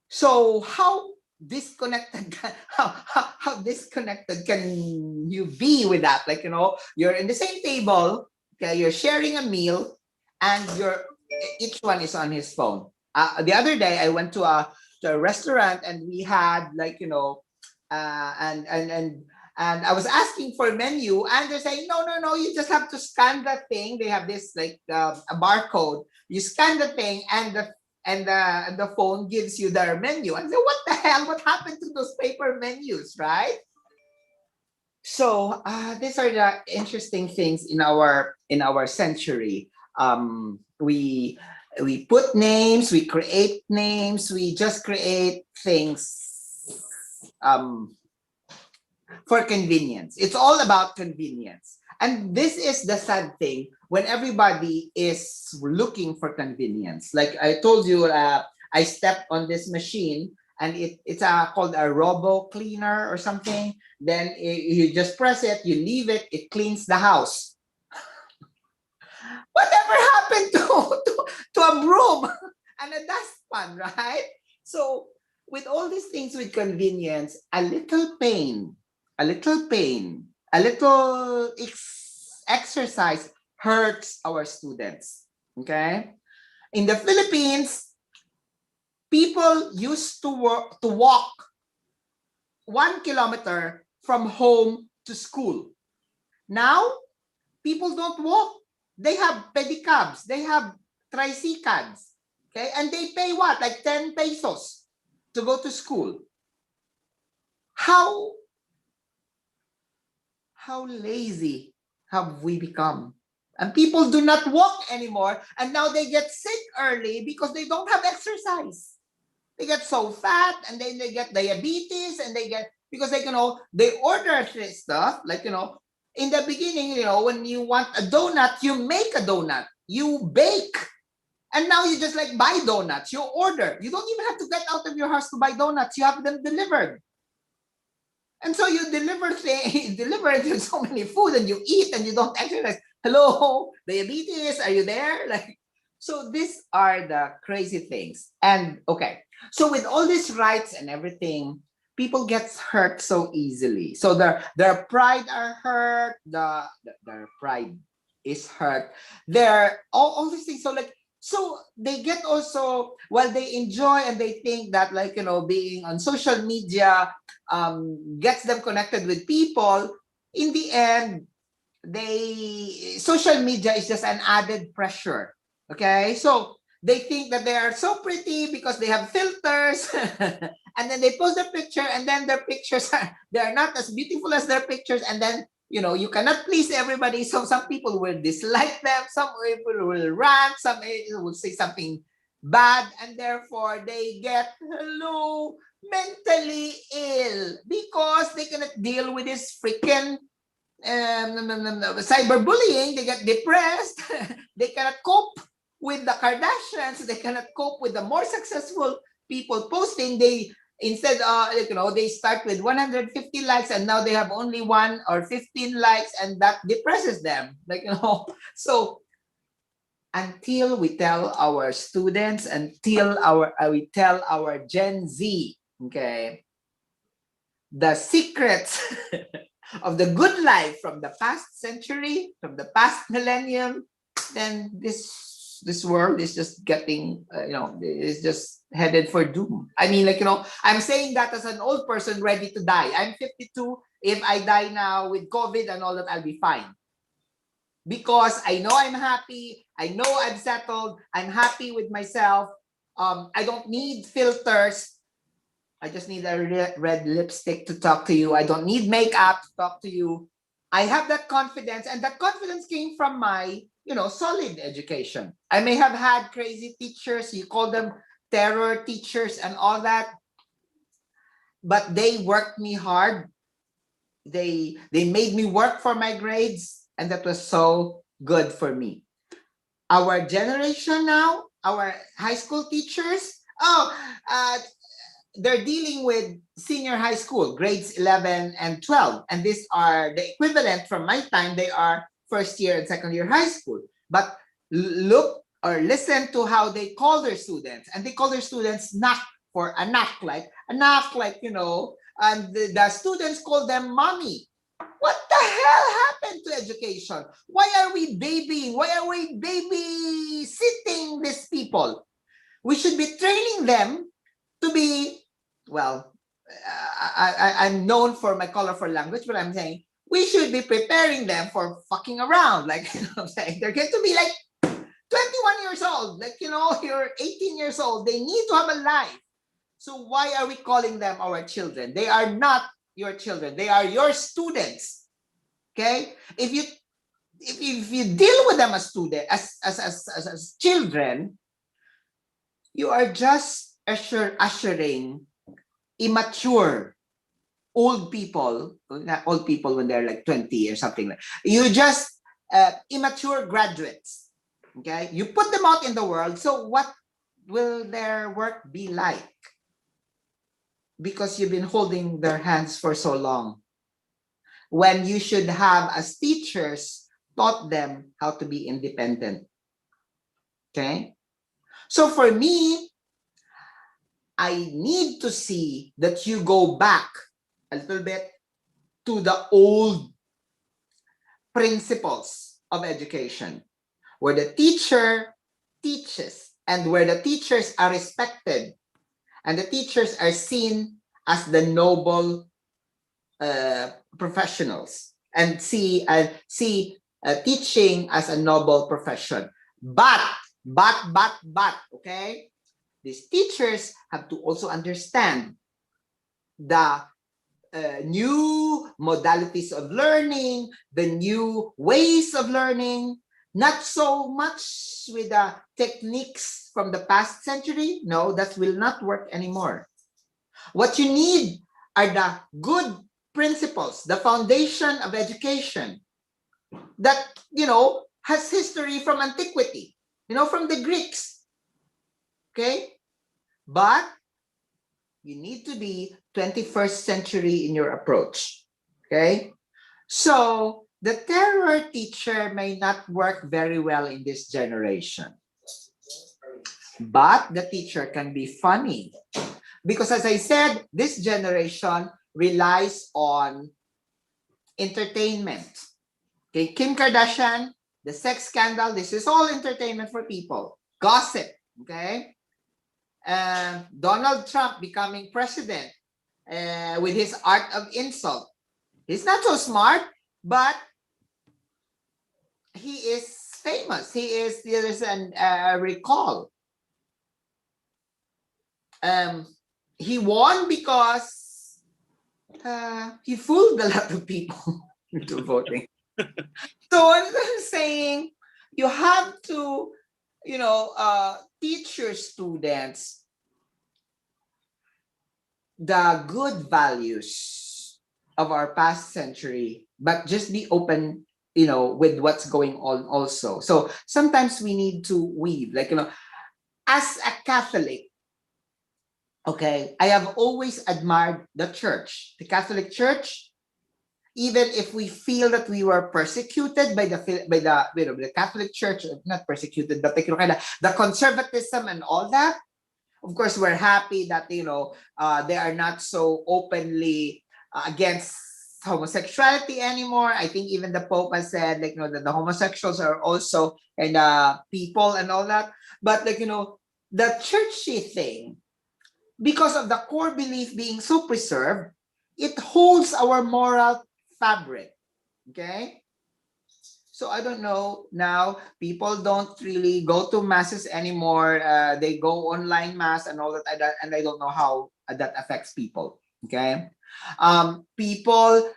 So how disconnected how disconnected can you be with that? Like, you're in the same table, okay, you're sharing a meal, and each one is on his phone. The other day I went to a restaurant, and we had and I was asking for a menu, and they're saying no, you just have to scan that thing. They have this a barcode. You scan the thing, and the phone gives you their menu. And so what the hell? What happened to those paper menus, right? So these are the interesting things in our century. We put names, we create names, we just create things for convenience. It's all about convenience. And this is the sad thing when everybody is looking for convenience. Like I told you, I stepped on this machine, and it's called a robo cleaner or something. Then you just press it, you leave it, it cleans the house. Whatever happened to a broom and a dustpan, right? So with all these things with convenience, a little pain, a little exercise hurts our students. Okay? In the Philippines, people used to walk 1 kilometer from home to school. Now, people don't walk. They have pedicabs, they have tricycles, okay? And they pay what? Like 10 pesos to go to school. How lazy have we become? And people do not walk anymore, and now they get sick early because they don't have exercise. They get so fat, and then they get diabetes, and because they order this stuff, like, in the beginning, when you want a donut, you make a donut, you bake. And now you just buy donuts, you order. You don't even have to get out of your house to buy donuts. You have them delivered. And so you deliver so many food, and you eat, and you don't exercise. Hello, diabetes, are you there? So these are the crazy things. And okay, so with all these rights and everything, people get hurt so easily. So their pride are hurt. Their pride is hurt. All these things. So they get also, while they enjoy and they think that, like, being on social media gets them connected with people, in the end, social media is just an added pressure. Okay, so they think that they are so pretty because they have filters, and then they post a picture, and then their pictures they're not as beautiful as their pictures, and then you cannot please everybody. So some people will dislike them, some people will rant, some will say something bad, and therefore they get mentally ill because they cannot deal with this freaking cyberbullying. They get depressed. They cannot cope with the Kardashians. They cannot cope with the more successful people posting. They instead, they start with 150 likes, and now they have only 1 or 15 likes, and that depresses them. So until we tell our students, until we tell our Gen Z, okay, the secrets of the good life from the past century, from the past millennium, then this world is just getting, is just headed for doom. I mean, I'm saying that as an old person ready to die. I'm 52. If I die now with COVID and all that, I'll be fine. Because I know I'm happy. I know I've settled. I'm happy with myself. I don't need filters. I just need a red lipstick to talk to you. I don't need makeup to talk to you. I have that confidence, and that confidence came from my, solid education. I may have had crazy teachers, you call them terror teachers and all that, but they worked me hard. They made me work for my grades, and that was so good for me. Our generation now, our high school teachers, they're dealing with senior high school, grades 11 and 12. And these are the equivalent from my time. They are first year and second year high school. But look or listen to how they call their students. And they call their students nak, for anak, like, and the students call them mommy. What the hell happened to education? Why are we babying? Why are we babysitting these people? We should be training them to be, well, I'm known for my colorful language, but I'm saying we should be preparing them for fucking around. Like, I'm saying they're going to be like 21 years old. Like, you're 18 years old. They need to have a life. So why are we calling them our children? They are not your children. They are your students. Okay? If you deal with them as students, as children, you are just ushering immature old people, not old people when they're like 20 or something. You just immature graduates. Okay, you put them out in the world. So what will their work be like? Because you've been holding their hands for so long, when you should have, as teachers, taught them how to be independent. Okay, so for me, I need to see that you go back a little bit to the old principles of education, where the teacher teaches, and where the teachers are respected, and the teachers are seen as the noble professionals, and see teaching as a noble profession. But, okay? These teachers have to also understand the new modalities of learning, the new ways of learning, not so much with the techniques from the past century. No, that will not work anymore. What you need are the good principles, the foundation of education that, has history from antiquity, from the Greeks. Okay? But you need to be 21st century in your approach. Okay? So the terror teacher may not work very well in this generation. But the teacher can be funny. Because as I said, this generation relies on entertainment. Okay, Kim Kardashian, the sex scandal, this is all entertainment for people. gossip, okay? Donald Trump becoming president with his art of insult. He's not so smart, but he is famous. There's a recall. He won because he fooled a lot of people into voting. So what I'm saying, you have to, teach your students the good values of our past century, but just be open, with what's going on also. So sometimes we need to weave, as a Catholic, okay, I have always admired the church, the Catholic Church. Even if we feel that we were persecuted by the Catholic Church, not persecuted, but the conservatism and all that. Of course, we're happy that they are not so openly against homosexuality anymore. I think even the Pope has said that the homosexuals are also people and all that. But the churchy thing, because of the core belief being so preserved, it holds our moral fabric. Okay? So I don't know now, people don't really go to masses anymore. They go online mass and all that, and I don't know how that affects people. Okay? People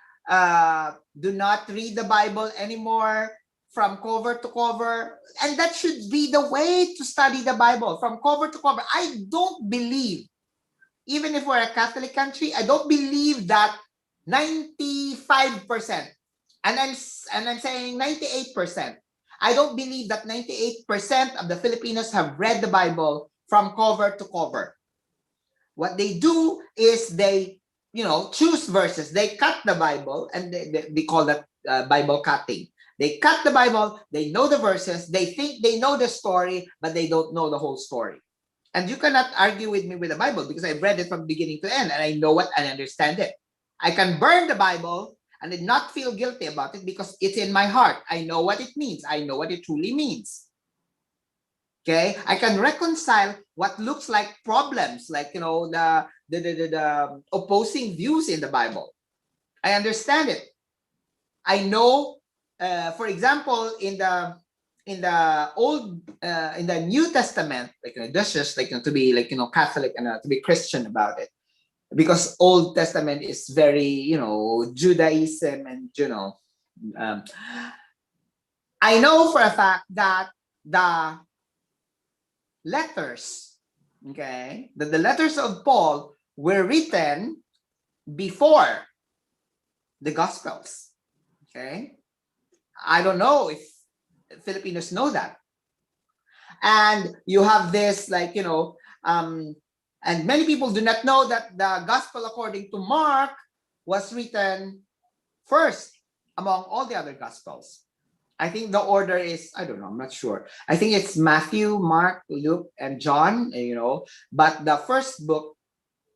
do not read the Bible anymore from cover to cover, and that should be the way to study the Bible, from cover to cover. I don't believe, even if we're a Catholic country, I don't believe that 95%, and I'm saying 98%. I don't believe that 98% of the Filipinos have read the Bible from cover to cover. What they do is they, choose verses. They cut the Bible, and they call that Bible cutting. They cut the Bible, they know the verses, they think they know the story, but they don't know the whole story. And you cannot argue with me with the Bible, because I've read it from beginning to end, and I know it and understand it. I can burn the Bible and did not feel guilty about it because it's in my heart. I know what it means. I know what it truly means. Okay, I can reconcile what looks like problems, like the opposing views in the Bible. I understand it. I know, for example, in the old in the New Testament, that's just to be Catholic and to be Christian about it, because Old Testament is very Judaism and I know for a fact that the letters, okay, that the letters of Paul were written before the Gospels. Okay, I don't know if Filipinos know that. And you have this and many people do not know that the Gospel according to Mark was written first among all the other Gospels. I think the order is, I don't know, I'm not sure. I think it's Matthew, Mark, Luke, and John, but the first book,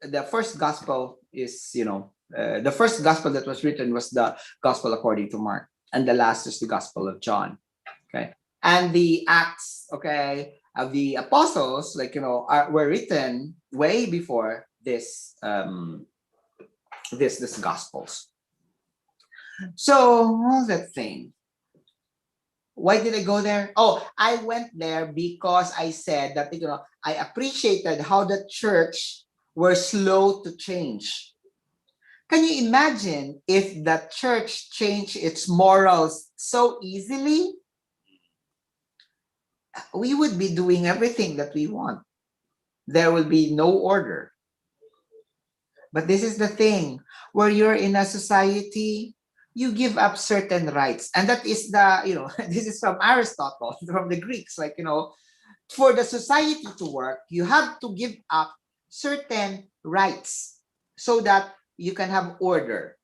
the first Gospel is, the first Gospel that was written was the Gospel according to Mark, and the last is the Gospel of John. Okay. And the Acts, okay, of the apostles, were written way before this this Gospels. So what was that thing? Why did I go there? Oh, I went there because I said that I appreciated how the church were slow to change. Can you imagine if the church changed its morals so easily? We would be doing everything that we want. There will be no order. But this is the thing, where you're in a society, you give up certain rights. And that is this is from Aristotle, from the Greeks, for the society to work, you have to give up certain rights so that you can have order.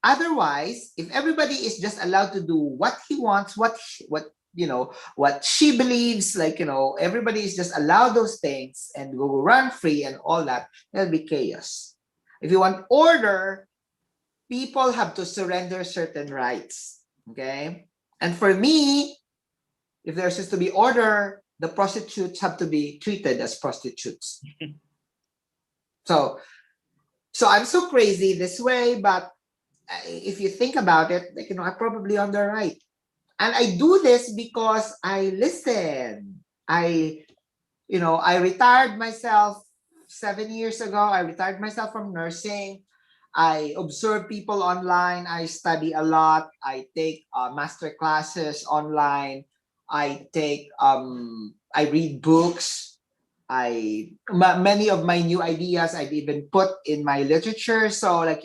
Otherwise, if everybody is just allowed to do what he wants, what she believes, everybody is just allowed those things and go run free and all that, there'll be chaos. If you want order, people have to surrender certain rights. Okay? And for me, if there's just to be order, the prostitutes have to be treated as prostitutes. So I'm so crazy this way, but if you think about it, like, I'm probably on the right. And I do this because I listen. I retired myself 7 years ago. I retired myself from nursing. I observe people online. I study a lot. I take master classes online. I read books. Many of my new ideas I've even put in my literature. So, like,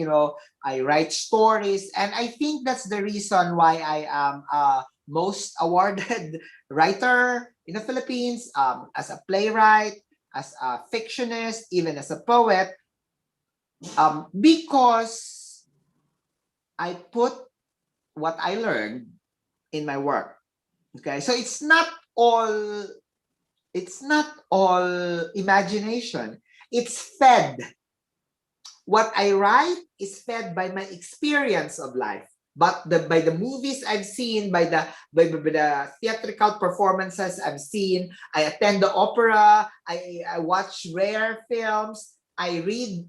I write stories, and I think that's the reason why I am a most awarded writer in the Philippines, as a playwright, as a fictionist, even as a poet, because I put what I learned in my work. Okay, so it's not all imagination. It's fed. What I write is fed by my experience of life. But by the movies I've seen, by the theatrical performances I've seen, I attend the opera, I watch rare films, I read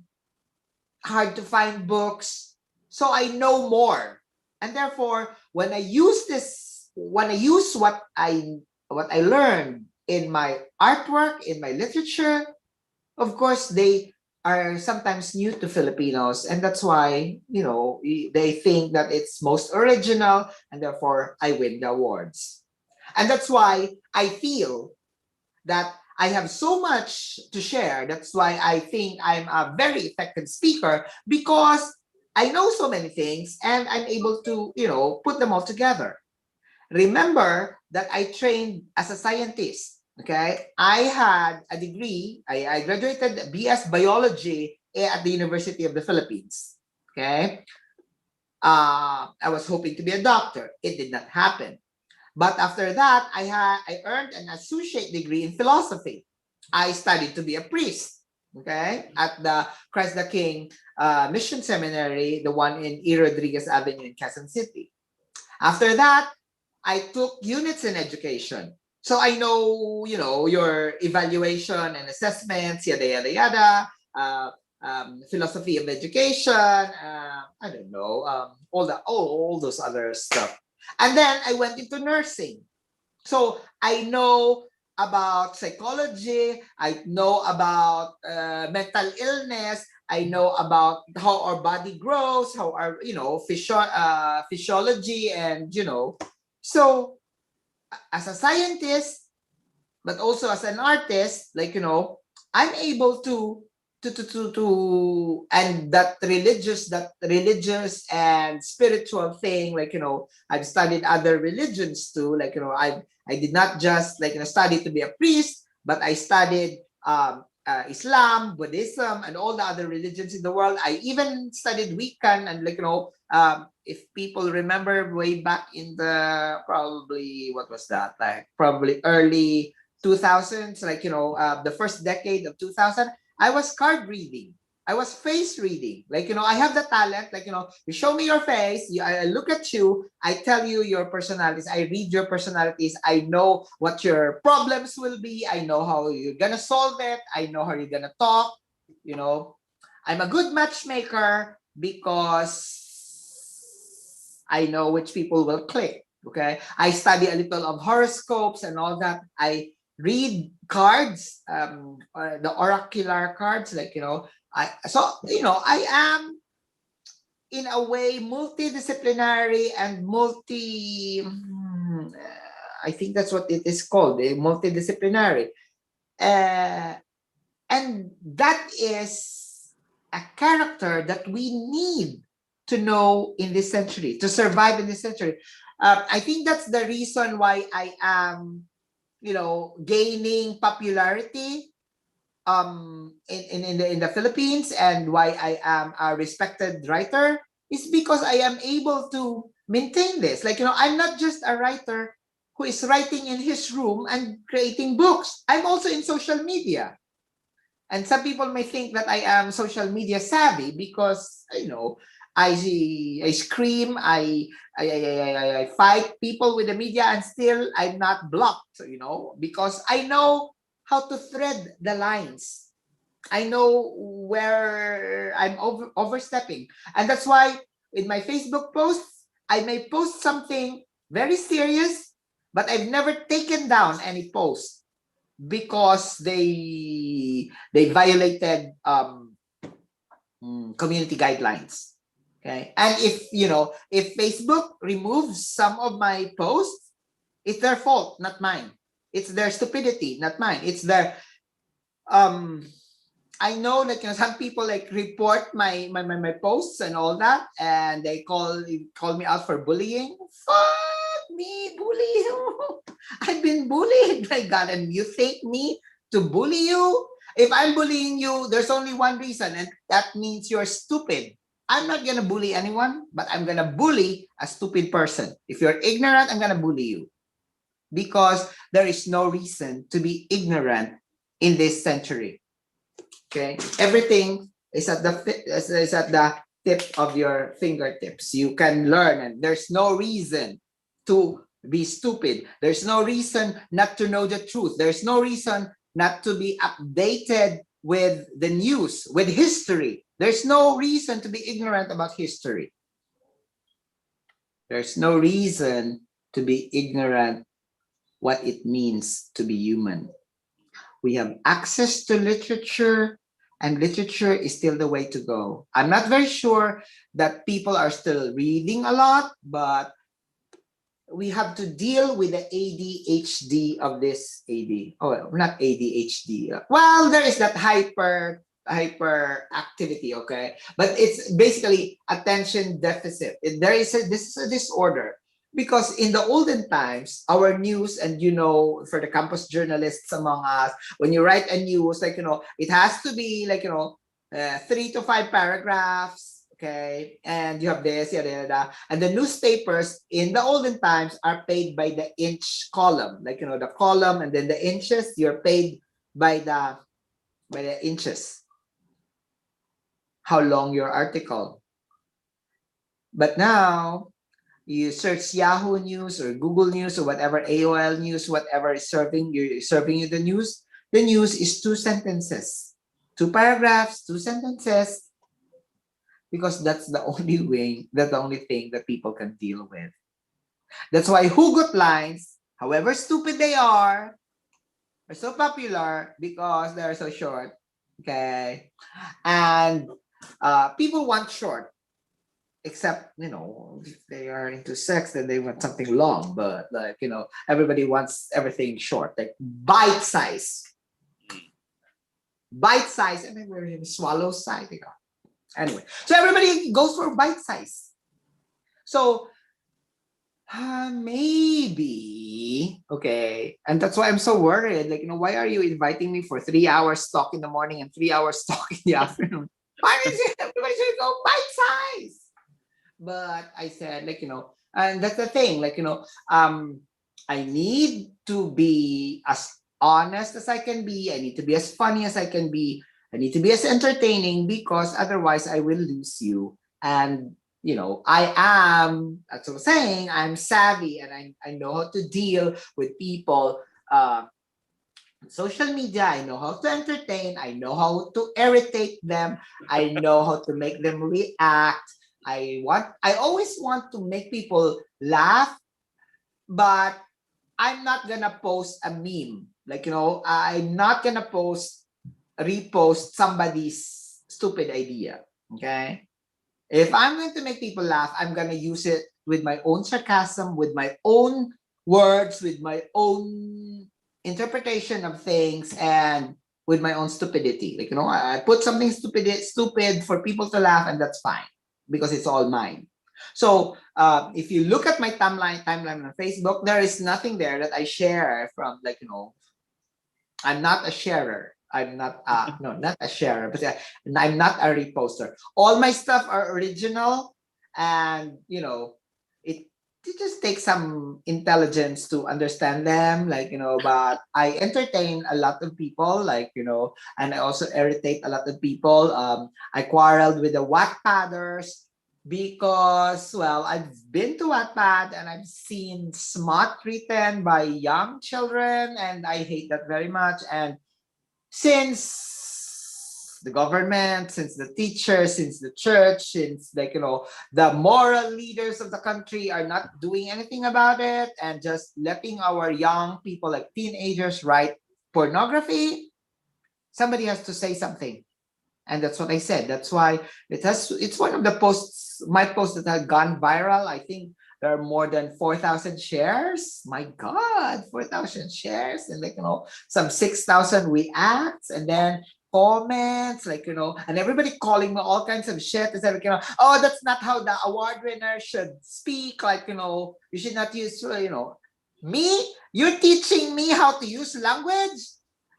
hard to find books, so I know more. And therefore, when I use what I learned in my artwork, in my literature, of course, they are sometimes new to Filipinos, and that's why, they think that it's most original, and therefore I win the awards. And that's why I feel that I have so much to share. That's why I think I'm a very effective speaker, because I know so many things and I'm able to, put them all together. Remember that I trained as a scientist. Okay, I had a degree. I graduated BS Biology at the University of the Philippines. Okay, I was hoping to be a doctor. It did not happen. But after that, I earned an associate degree in philosophy. I studied to be a priest. Okay, at the Christ the King Mission Seminary, the one in E. Rodriguez Avenue in Quezon City. After that, I took units in education. So I know, your evaluation and assessments, yada, yada, yada, philosophy of education, I don't know, all those other stuff. And then I went into nursing. So I know about psychology, I know about mental illness, I know about how our body grows, how our, physiology, and, so as a scientist, but also as an artist, like, I'm able to and that religious and spiritual thing, like, I've studied other religions too, like, I did not just, like, study to be a priest, but I studied Islam, Buddhism, and all the other religions in the world. I even studied Wiccan, and, like, if people remember way back in the probably, what was that, like probably early 2000s, like, the first decade of 2000, I was card reading. I was face reading. Like, I have the talent, like, you show me your face, I look at you, I tell you your personalities, I read your personalities, I know what your problems will be, I know how you're gonna solve it, I know how you're gonna talk, I'm a good matchmaker because I know which people will click. Okay, I study a little of horoscopes and all that. I read cards, the oracular cards, like, I am in a way multidisciplinary and I think that's what it is called, multidisciplinary, and that is a character that we need to know in this century, to survive in this century. I think that's the reason why I am, gaining popularity in the Philippines, and why I am a respected writer is because I am able to maintain this. Like, I'm not just a writer who is writing in his room and creating books. I'm also in social media. And some people may think that I am social media savvy because, I scream, I fight people with the media, and still I'm not blocked, because I know how to thread the lines. I know where I'm overstepping. And that's why in my Facebook posts, I may post something very serious, but I've never taken down any post because they violated community guidelines. Okay. And if Facebook removes some of my posts, it's their fault, not mine. It's their stupidity, not mine. It's their I know that some people like report my posts and all that, and they call me out for bullying. Fuck me, bully you. I've been bullied, my God, and you think me to bully you? If I'm bullying you, there's only one reason, and that means you're stupid. I'm not gonna bully anyone, but I'm gonna bully a stupid person. If you're ignorant, I'm gonna bully you, because there is no reason to be ignorant in this century. Okay, everything is at the tip of your fingertips. You can learn, and there's no reason to be stupid. There's no reason not to know the truth. There's no reason not to be updated with the news, with history. There's no reason to be ignorant about history. There's no reason to be ignorant what it means to be human. We have access to literature, and literature is still the way to go. I'm not very sure that people are still reading a lot, but we have to deal with the ADHD of this not ADHD. Well, there is that hyperactivity, okay? But it's basically attention deficit. This is a disorder. Because in the olden times, our news, and for the campus journalists among us, when you write a news, it has to be 3 to 5 paragraphs, okay? And you have this, yada. And the newspapers in the olden times are paid by the inch column, the column and then the inches. You're paid by the inches. How long your article? But now, you search Yahoo News or Google News or whatever, AOL News, whatever is serving you the news. The news is 2 sentences, 2 paragraphs, 2 sentences, because that's the only thing that people can deal with. That's why hugot lines, however stupid they are so popular, because they're so short. Okay, and people want short. Except, if they are into sex, then they want something long. But everybody wants everything short, like bite size. Bite size, and then we're in swallow size. Anyway, so everybody goes for bite size. So maybe, okay, and that's why I'm so worried. Why are you inviting me for 3 hours talk in the morning and 3 hours talk in the afternoon? Why is everybody should go bite size? But I said, and that's the thing, I need to be as honest as I can be. I need to be as funny as I can be. I need to be as entertaining, because otherwise I will lose you. And, I am, that's what I'm saying, I'm savvy, and I know how to deal with people. Social media, I know how to entertain. I know how to irritate them. I know how to make them react. I always want to make people laugh, but I'm not gonna post a meme. I'm not gonna repost somebody's stupid idea. Okay? If I'm going to make people laugh, I'm gonna use it with my own sarcasm, with my own words, with my own interpretation of things, and with my own stupidity. I put something stupid for people to laugh, and that's fine, because it's all mine. So if you look at my timeline on Facebook, there is nothing there that I share from, I'm not a sharer. I'm not no, not a sharer, but I'm not a reposter. All my stuff are original, and it just takes some intelligence to understand them, but I entertain a lot of people, and I also irritate a lot of people. I quarreled with the Wattpadders because, well, I've been to Wattpad and I've seen smut written by young children, and I hate that very much. And since the government, since the teachers, since the church, since, like, the moral leaders of the country are not doing anything about it and just letting our young people, like teenagers, write pornography, somebody has to say something. And that's what I said. That's why it's one of the posts, my posts that have gone viral. I think there are more than 4,000 shares. My God, 4,000 shares, and, like, some 6,000 reacts, and then comments, like, and everybody calling me all kinds of shit. It's like, oh, that's not how the award winner should speak. Like, you should not use, me. You're teaching me how to use language.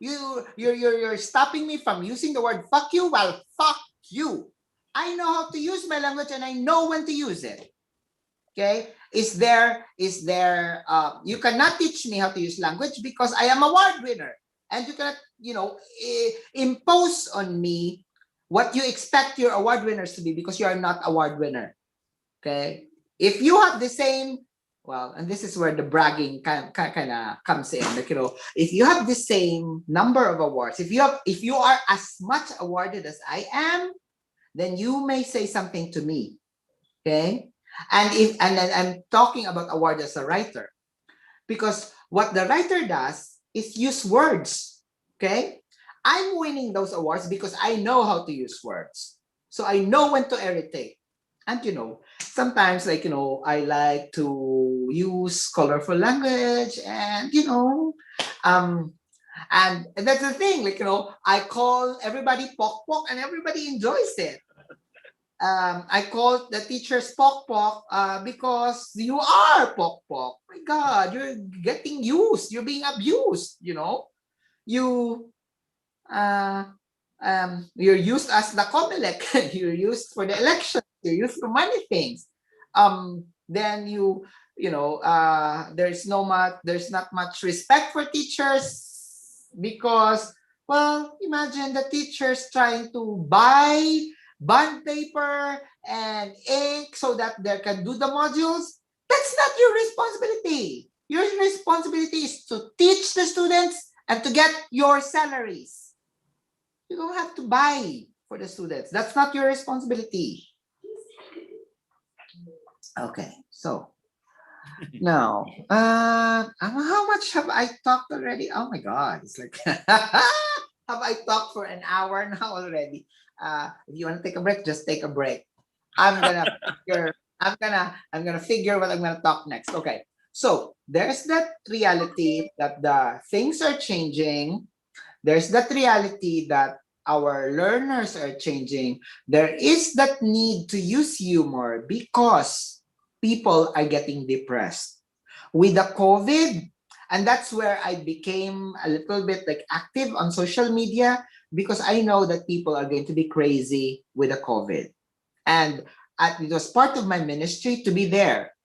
You're stopping me from using the word fuck you. Well, fuck you. I know how to use my language and I know when to use it. Okay, is there you cannot teach me how to use language because I am award winner, and you cannot impose on me what you expect your award winners to be because you are not award winner. Okay, if you have the same, well, and this is where the bragging kind of comes in, like, if you have the same number of awards, if you are as much awarded as I am, then you may say something to me. Okay, and then I'm talking about award as a writer, because what the writer does is use words. Okay, I'm winning those awards because I know how to use words, so I know when to irritate. And sometimes, like, I like to use colorful language, and and that's the thing, like, I call everybody pok pok and everybody enjoys it. I call the teachers pok pok because you are pok pok. My God, you're getting used. You're being abused. You you're used as the Comelec. You're used for the election. You're used for many things. Then there's not much respect for teachers because, well, imagine the teachers trying to buy bond paper and ink so that they can do the modules. That's not your responsibility. Your responsibility is to teach the students and to get your salaries. You don't have to buy for the students. That's not your responsibility. Okay, so now, how much have I talked already? Oh my God, it's like, have I talked for an hour now already? If you want to take a break, just take a break. I'm gonna figure what I'm gonna talk next. Okay, so there's that reality that the things are changing. There's that reality that our learners are changing. There is that need to use humor because people are getting depressed with the COVID. And that's where I became a little bit like active on social media, because I know that people are going to be crazy with the COVID. And it was part of my ministry to be there,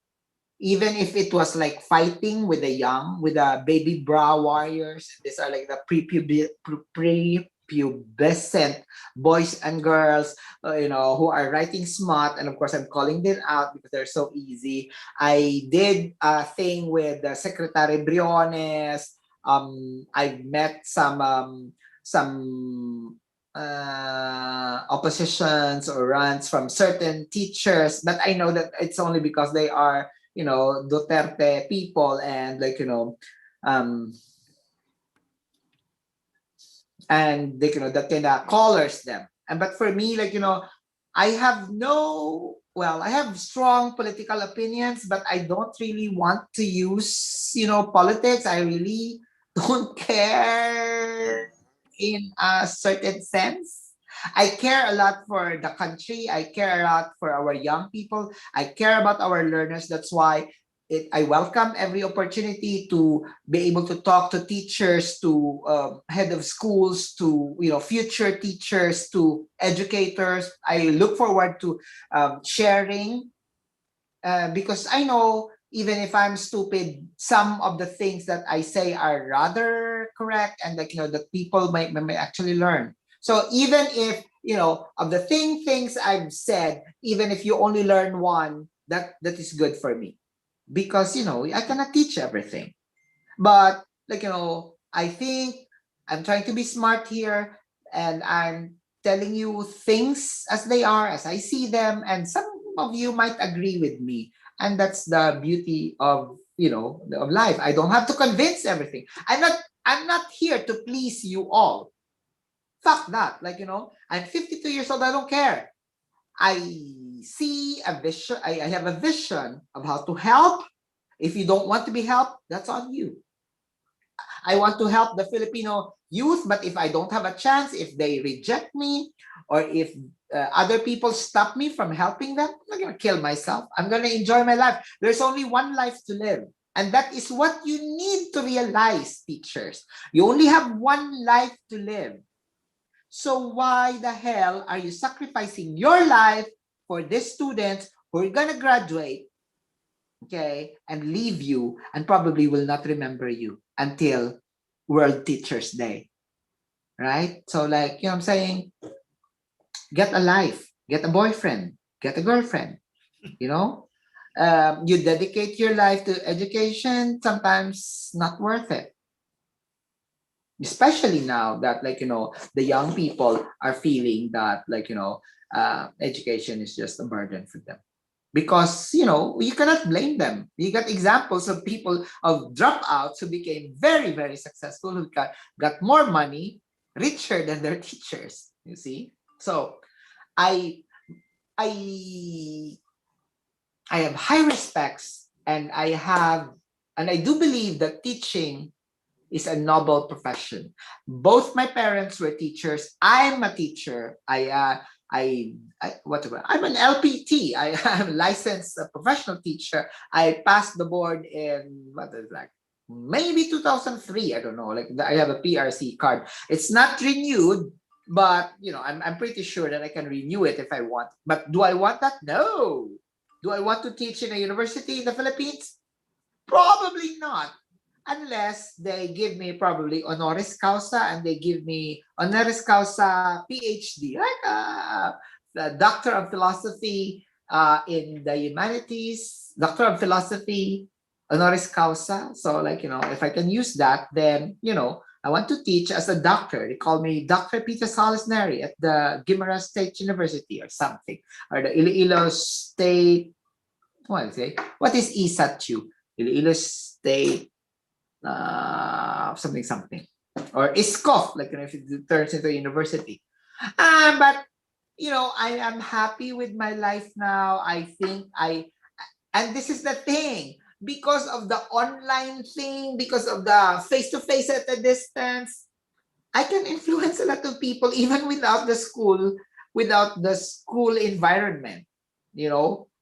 even if it was like fighting with with the baby bra warriors. These are like the prepubescent boys and girls, who are writing smart. And of course, I'm calling them out because they're so easy. I did a thing with the Secretary Briones. I met some oppositions or rants from certain teachers, but I know that it's only because they are Duterte people, and like and they that kind of colors them. And but for me, like I have I have strong political opinions, but I don't really want to use politics. I really don't care in a certain sense. I care a lot for the country. I care a lot for our young people. I care about our learners. That's why I welcome every opportunity to be able to talk to teachers, to head of schools, to future teachers, to educators. I look forward to sharing, because I know even if I'm stupid, some of the things that I say are rather correct, and that people might actually learn. So even if of the things I've said, even if you only learn one, that is good for me, because I cannot teach everything. But I think I'm trying to be smart here, and I'm telling you things as they are, as I see them, and some of you might agree with me, and that's the beauty of of life. I don't have to convince everything. I'm not here to please you all. Fuck that. I'm 52 years old. I don't care. I see a vision. I have a vision of how to help. If you don't want to be helped, that's on you. I want to help the Filipino youth, but if I don't have a chance, if they reject me, or if other people stop me from helping them, I'm not going to kill myself. I'm going to enjoy my life. There's only one life to live. And that is what you need to realize, teachers. You only have one life to live. So why the hell are you sacrificing your life for these students who are going to graduate, okay, and leave you and probably will not remember you until World Teachers Day, right? So what I'm saying, get a life, get a boyfriend, get a girlfriend, you dedicate your life to education, sometimes not worth it. Especially now that the young people are feeling that education is just a burden for them, because you cannot blame them. You got examples of people, of dropouts who became very, very successful, who got more money, richer than their teachers, you see. So I I I have high respects, and I do believe that teaching is a noble profession. Both my parents were teachers. I'm a teacher. I'm an LPT. I'm a licensed professional teacher. I passed the board in maybe 2003. I don't know. I have a PRC card. It's not renewed, but I'm pretty sure that I can renew it if I want. But do I want that? No. Do I want to teach in a university in the Philippines? Probably not, unless they give me probably honoris causa, and they give me honoris causa PhD, like the Doctor of Philosophy in the Humanities, Doctor of Philosophy, honoris causa. So if I can use that, then I want to teach as a doctor. They call me Dr. Peter Salas Neri at the Guimaras State University or something, or the Iloilo State. What is ISATU? Iloilo State something, or ISCOF, if it turns into a university. But I am happy with my life now. I think and this is the thing, because of the online thing, because of the face-to-face at a distance, I can influence a lot of people even without the school environment.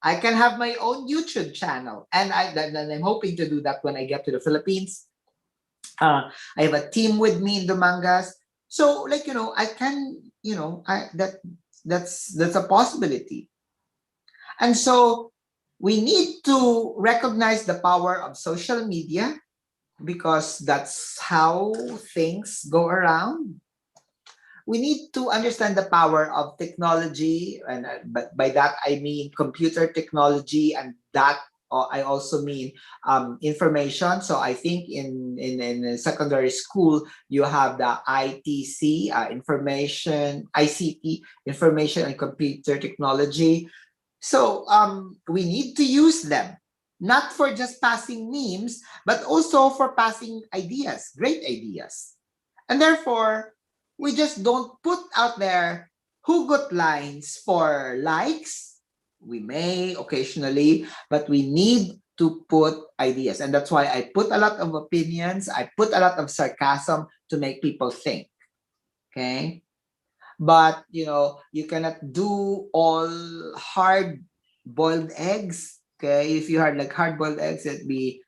I can have my own YouTube channel, and I'm hoping to do that when I get to the Philippines. I have a team with me in Dumangas, so I can, that's a possibility. And so we need to recognize the power of social media, because that's how things go around. We need to understand the power of technology, and but by that I mean computer technology, and that I also mean information. So I think in secondary school you have the ITC, ICT, information and computer technology. So we need to use them, not for just passing memes, but also for passing ideas, great ideas. And therefore, we just don't put out there hugot lines for likes. We may occasionally, but we need to put ideas. And that's why I put a lot of opinions. I put a lot of sarcasm to make people think. Okay? But, you cannot do all hard-boiled eggs. Okay? If you had hard-boiled eggs, it'd be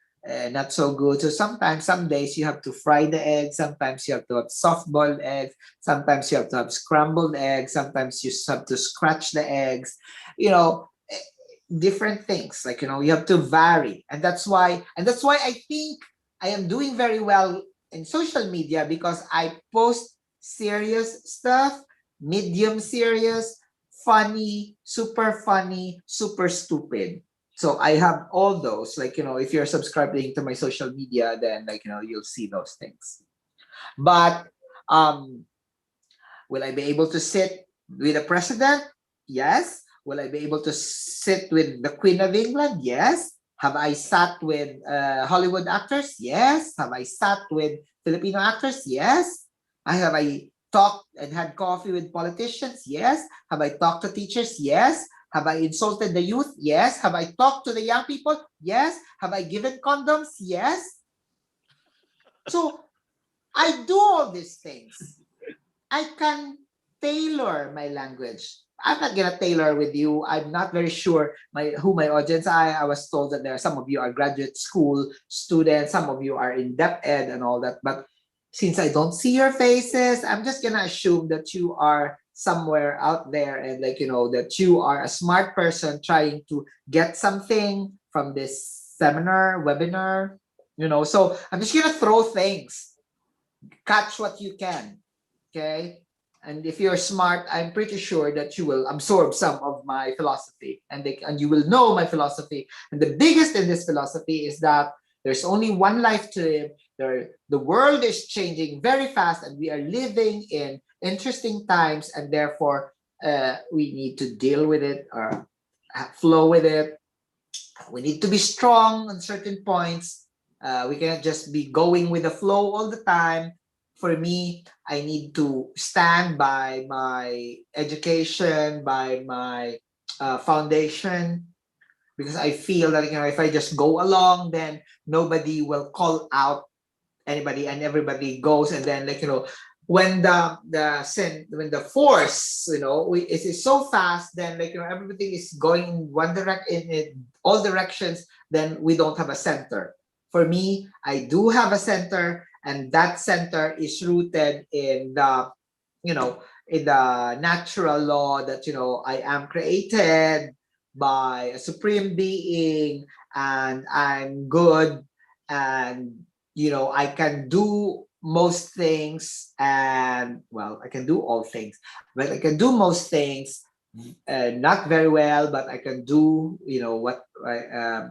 not so good. So sometimes, some days you have to fry the eggs. Sometimes you have to have soft-boiled eggs. Sometimes you have to have scrambled eggs. Sometimes you have to scratch the eggs. Different things. You have to vary, and that's why I think I am doing very well in social media, because I post serious stuff, medium serious, funny, super stupid. So I have all those. Like, if you're subscribing to my social media, then you'll see those things. But will I be able to sit with the president? Yes. Will I be able to sit with the Queen of England? Yes. Have I sat with Hollywood actors? Yes. Have I sat with Filipino actors? Yes. Have I talked and had coffee with politicians? Yes. Have I talked to teachers? Yes. Have I insulted the youth? Yes. Have I talked to the young people? Yes. Have I given condoms? Yes. So I do all these things. I can tailor my language. I'm not gonna tailor with you. I'm not very sure who my audience are. I was told that there are some of you are graduate school students, some of you are in depth ed and all that. But since I don't see your faces, I'm just gonna assume that you are somewhere out there and that you are a smart person trying to get something from this seminar, webinar. So I'm just gonna throw things. Catch what you can. Okay. And if you're smart, I'm pretty sure that you will absorb some of my philosophy and you will know my philosophy. And the biggest in this philosophy is that there's only one life to live. The world is changing very fast and we are living in interesting times, and therefore we need to deal with it or flow with it. We need to be strong on certain points. We cannot just be going with the flow all the time. For me, I need to stand by my education, by my foundation, because I feel that if I just go along, then nobody will call out anybody, and everybody goes, and then when the force it is so fast, then everything is going in one in all directions, then we don't have a center. For me, I do have a center, and that center is rooted in the in the natural law that I am created by a supreme being, and I'm good, and I can do most things, and well, I can do all things, but I can do most things, not very well, but I can do what I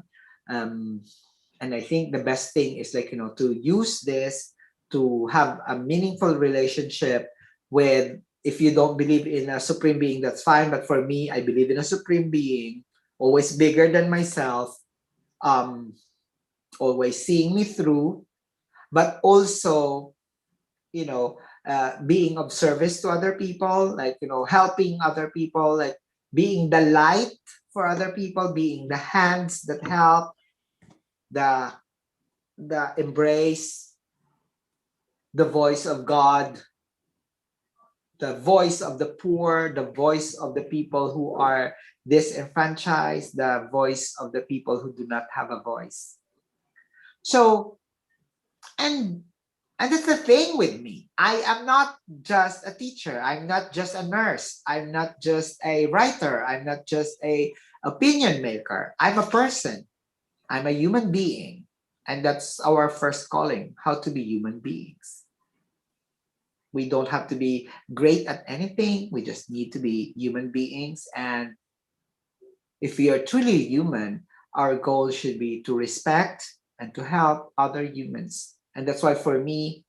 and I think the best thing is to use this to have a meaningful relationship with. If you don't believe in a supreme being, that's fine, but for me, I believe in a supreme being, always bigger than myself, always seeing me through, but also being of service to other people, helping other people, being the light for other people, being the hands that help, the embrace, the voice of God, the voice of the poor, the voice of the people who are disenfranchised, the voice of the people who do not have a voice. So, and that's the thing with me. I am not just a teacher. I'm not just a nurse. I'm not just a writer. I'm not just a opinion maker. I'm a person. I'm a human being. And that's our first calling, how to be human beings. We don't have to be great at anything. We just need to be human beings. And if we are truly human, our goal should be to respect and to help other humans. And that's why for me,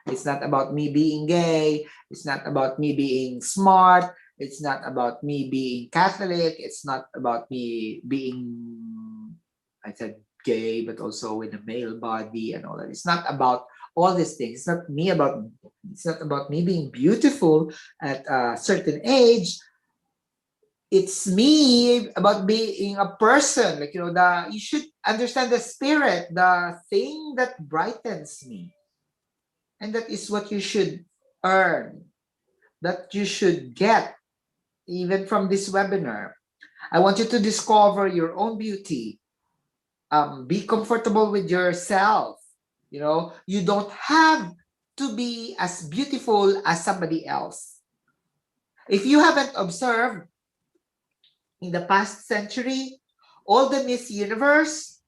it's not about me being gay. It's not about me being smart. It's not about me being Catholic. It's not about me being, I said gay, but also with a male body and all that. It's not about all these things. It's not about me being beautiful at a certain age. It's me about being a person. You should understand the spirit, the thing that brightens me. And that is what you should earn, that you should get even from this webinar. I want you to discover your own beauty. Be comfortable with yourself. You don't have to be as beautiful as somebody else. If you haven't observed, in the past century, all the Miss Universe,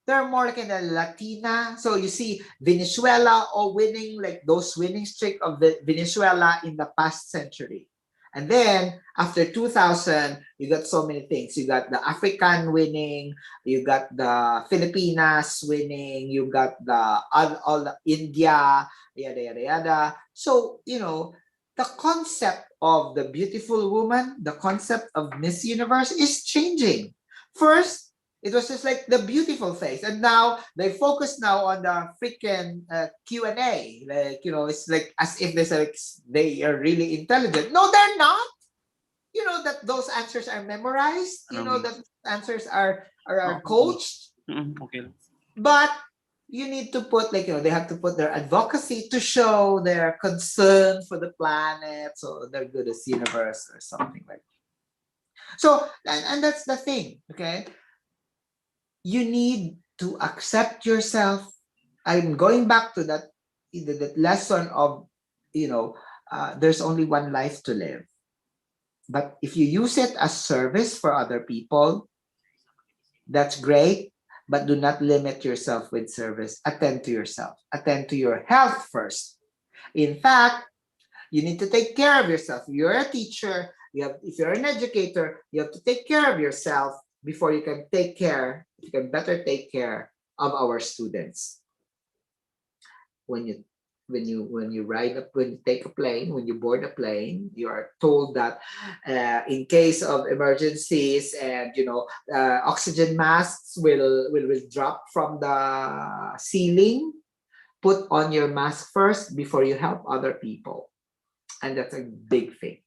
they're more like in a Latina. So you see Venezuela all winning, like those winning streak of the Venezuela in the past century. And then after 2000, you got so many things. You got the African winning, you got the Filipinas winning, you got the all the India, yada yada yada. So the concept of the beautiful woman, the concept of Miss Universe is changing. First, it was just like the beautiful face, and now they focus now on the freaking Q&A. Like it's like as if they are really intelligent. No, they're not. You know that those answers are memorized. You know that answers are coached. Okay. But you need to put they have to put their advocacy to show their concern for the planet, so they're good as universe or something like that. So and that's the thing, okay? You need to accept yourself. I'm going back to that lesson of there's only one life to live. But if you use it as service for other people, that's great. But do not limit yourself with service. Attend to yourself. Attend to your health first. In fact, you need to take care of yourself. If you're a teacher, if you're an educator, you have to take care of yourself before you can better take care of our students. When you take a plane, when you board a plane, you are told that in case of emergencies and oxygen masks will drop from the ceiling. Put on your mask first before you help other people, and that's a big thing.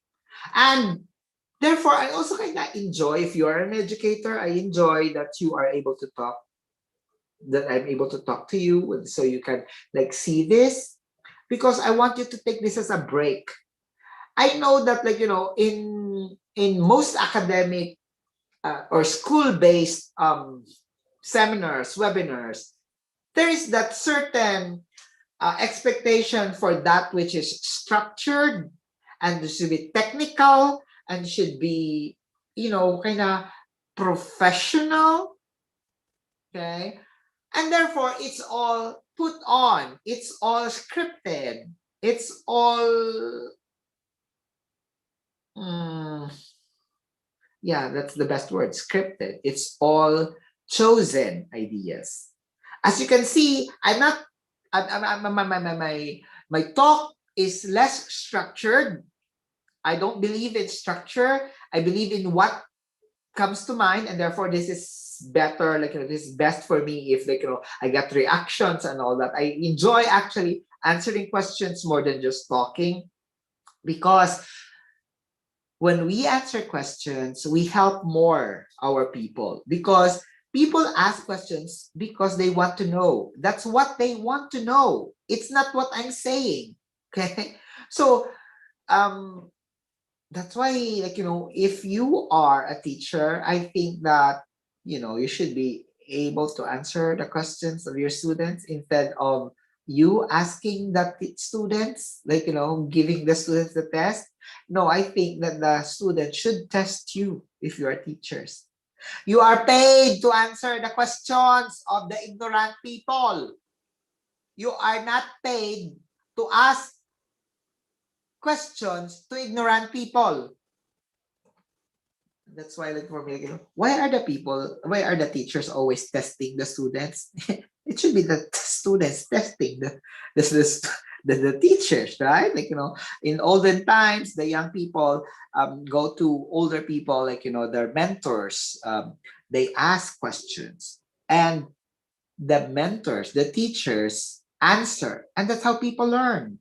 And therefore, I also kind of enjoy, if you are an educator, I enjoy that you are able to talk, that I'm able to talk to you, so you can see this, because I want you to take this as a break. I know that in most academic or school-based seminars, webinars, there is that certain expectation for that which is structured and should be technical and should be kind of professional, okay? And therefore it's all put on, it's all scripted, it's all yeah, that's the best word, scripted. It's all chosen ideas. As you can see, my talk is less structured. I don't believe in structure. I believe in what comes to mind, and therefore this is better. This is best for me if I get reactions and all that. I enjoy actually answering questions more than just talking, because when we answer questions, we help more our people, because people ask questions because they want to know. That's what they want to know. It's not what I'm saying. Okay. So that's why, if you are a teacher, I think that you should be able to answer the questions of your students instead of you asking the students, giving the students the test. No, I think that the students should test you if you are teachers. You are paid to answer the questions of the ignorant people. You are not paid to ask questions to ignorant people. That's why, for me, why are the teachers always testing the students? It should be the students testing the teachers, right? In olden times, the young people go to older people, their mentors. They ask questions, and the mentors, the teachers, answer, and that's how people learn.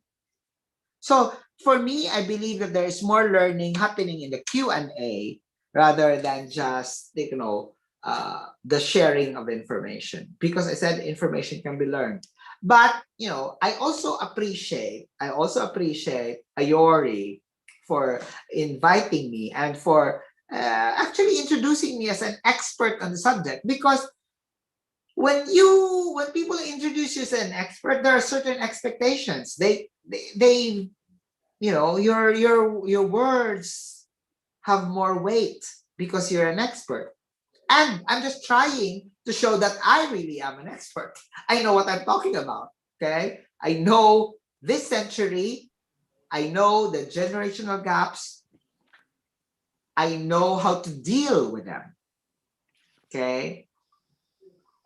So for me, I believe that there is more learning happening in the Q&A rather than just the sharing of information, because I said information can be learned. But I also appreciate Ayori for inviting me and for actually introducing me as an expert on the subject, because when people introduce you as an expert, there are certain expectations. They your words have more weight because you're an expert. And I'm just trying to show that I really am an expert. I know what I'm talking about. Okay. I know this century. I know the generational gaps. I know how to deal with them. Okay.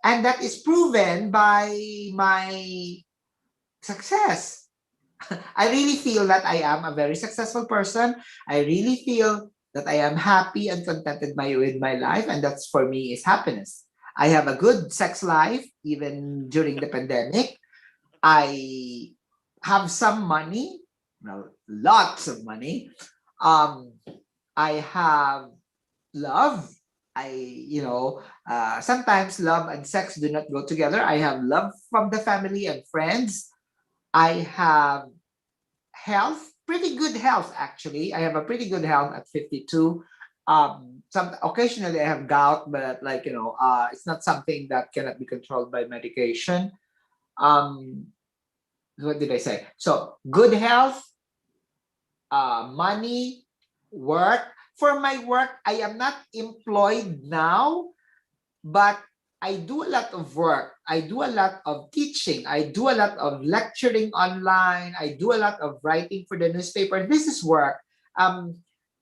And that is proven by my success. I really feel that I am a very successful person. I really feel that I am happy and contented with my life, and that's for me is happiness. I have a good sex life even during the pandemic. I have some money, well, lots of money. Um, I have love. Sometimes love and sex do not go together. I have love from the family and friends. I have health, pretty good health actually. I have a pretty good health at 52. Some occasionally I have gout, but it's not something that cannot be controlled by medication. Um, what did I say? So good health, money, work. For my work, I am not employed now, but I do a lot of work. I do a lot of teaching. I do a lot of lecturing online. I do a lot of writing for the newspaper. This is work.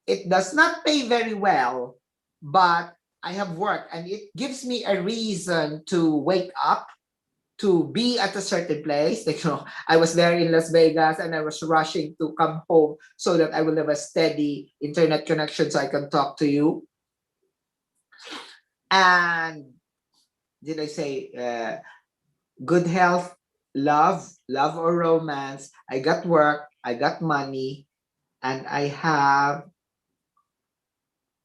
It does not pay very well, but I have work and it gives me a reason to wake up, to be at a certain place. I was there in Las Vegas and I was rushing to come home so that I will have a steady internet connection so I can talk to you. And did I say good health, love or romance? I got work, I got money, and I have.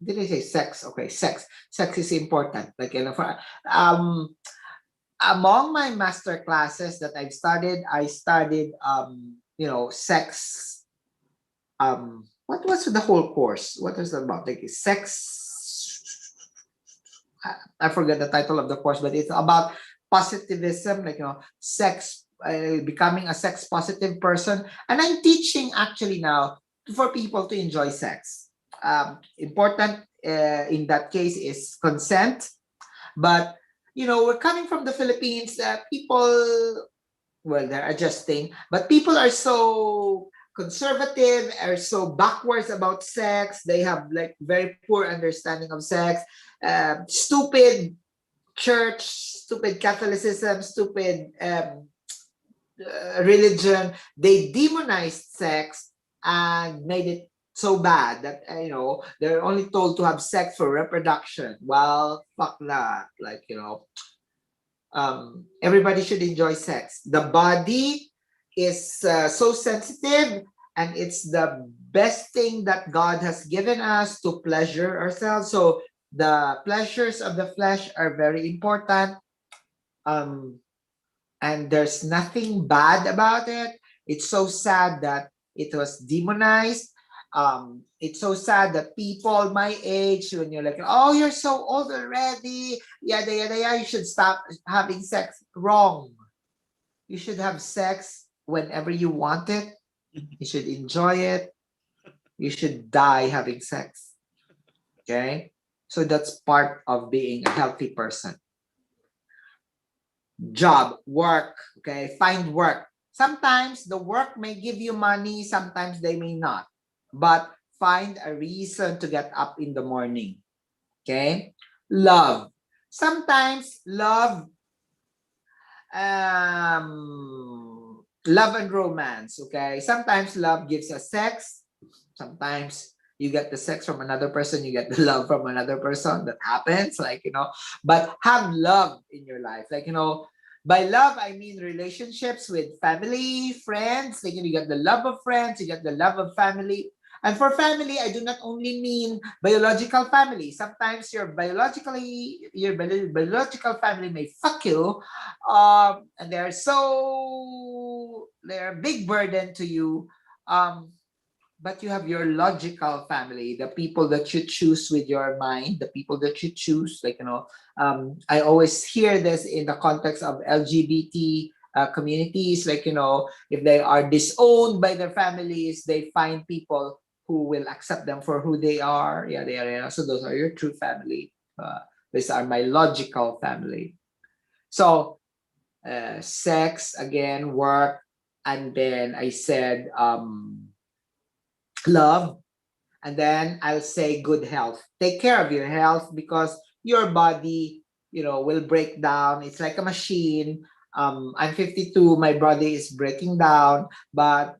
Did I say sex? Okay, sex. Sex is important. Among my master classes that I studied sex. What was the whole course? What was it about? Like sex. I forget the title of the course, but it's about positivism, sex, becoming a sex positive person. And I'm teaching actually now for people to enjoy sex. Important in that case is consent. But, we're coming from the Philippines, people, well, they're adjusting, but people are so conservative, are so backwards about sex. They have like very poor understanding of sex. Stupid church, stupid Catholicism, stupid religion. They demonized sex and made it so bad that they're only told to have sex for reproduction. Well, fuck that. Everybody should enjoy sex. The body is so sensitive, and it's the best thing that God has given us to pleasure ourselves. So the pleasures of the flesh are very important. And there's nothing bad about it. It's so sad that it was demonized. It's so sad that people my age, when you're like, oh, you're so old already, yada yada yada, you should stop having sex. Wrong. You should have sex whenever you want it. You should enjoy it. You should die having sex. Okay? So that's part of being a healthy person. Job, work, okay? Find work. Sometimes the work may give you money, sometimes they may not. But find a reason to get up in the morning. Okay? Love. Sometimes love and romance, okay? Sometimes love gives us sex. Sometimes you get the sex from another person, you get the love from another person. That happens, but have love in your life. By love, I mean relationships with family, friends. You get the love of friends, you get the love of family. And for family, I do not only mean biological family. Sometimes your biological family may fuck you, and they're a big burden to you. But you have your logical family, the people that you choose with your mind, the people that you choose. I always hear this in the context of LGBT communities. If they are disowned by their families, they find people who will accept them for who they are. Yeah. So those are your true family. These are my logical family. So sex, again, work, and then I said love. And then I'll say good health. Take care of your health because your body, will break down. It's like a machine. I'm 52. My body is breaking down, but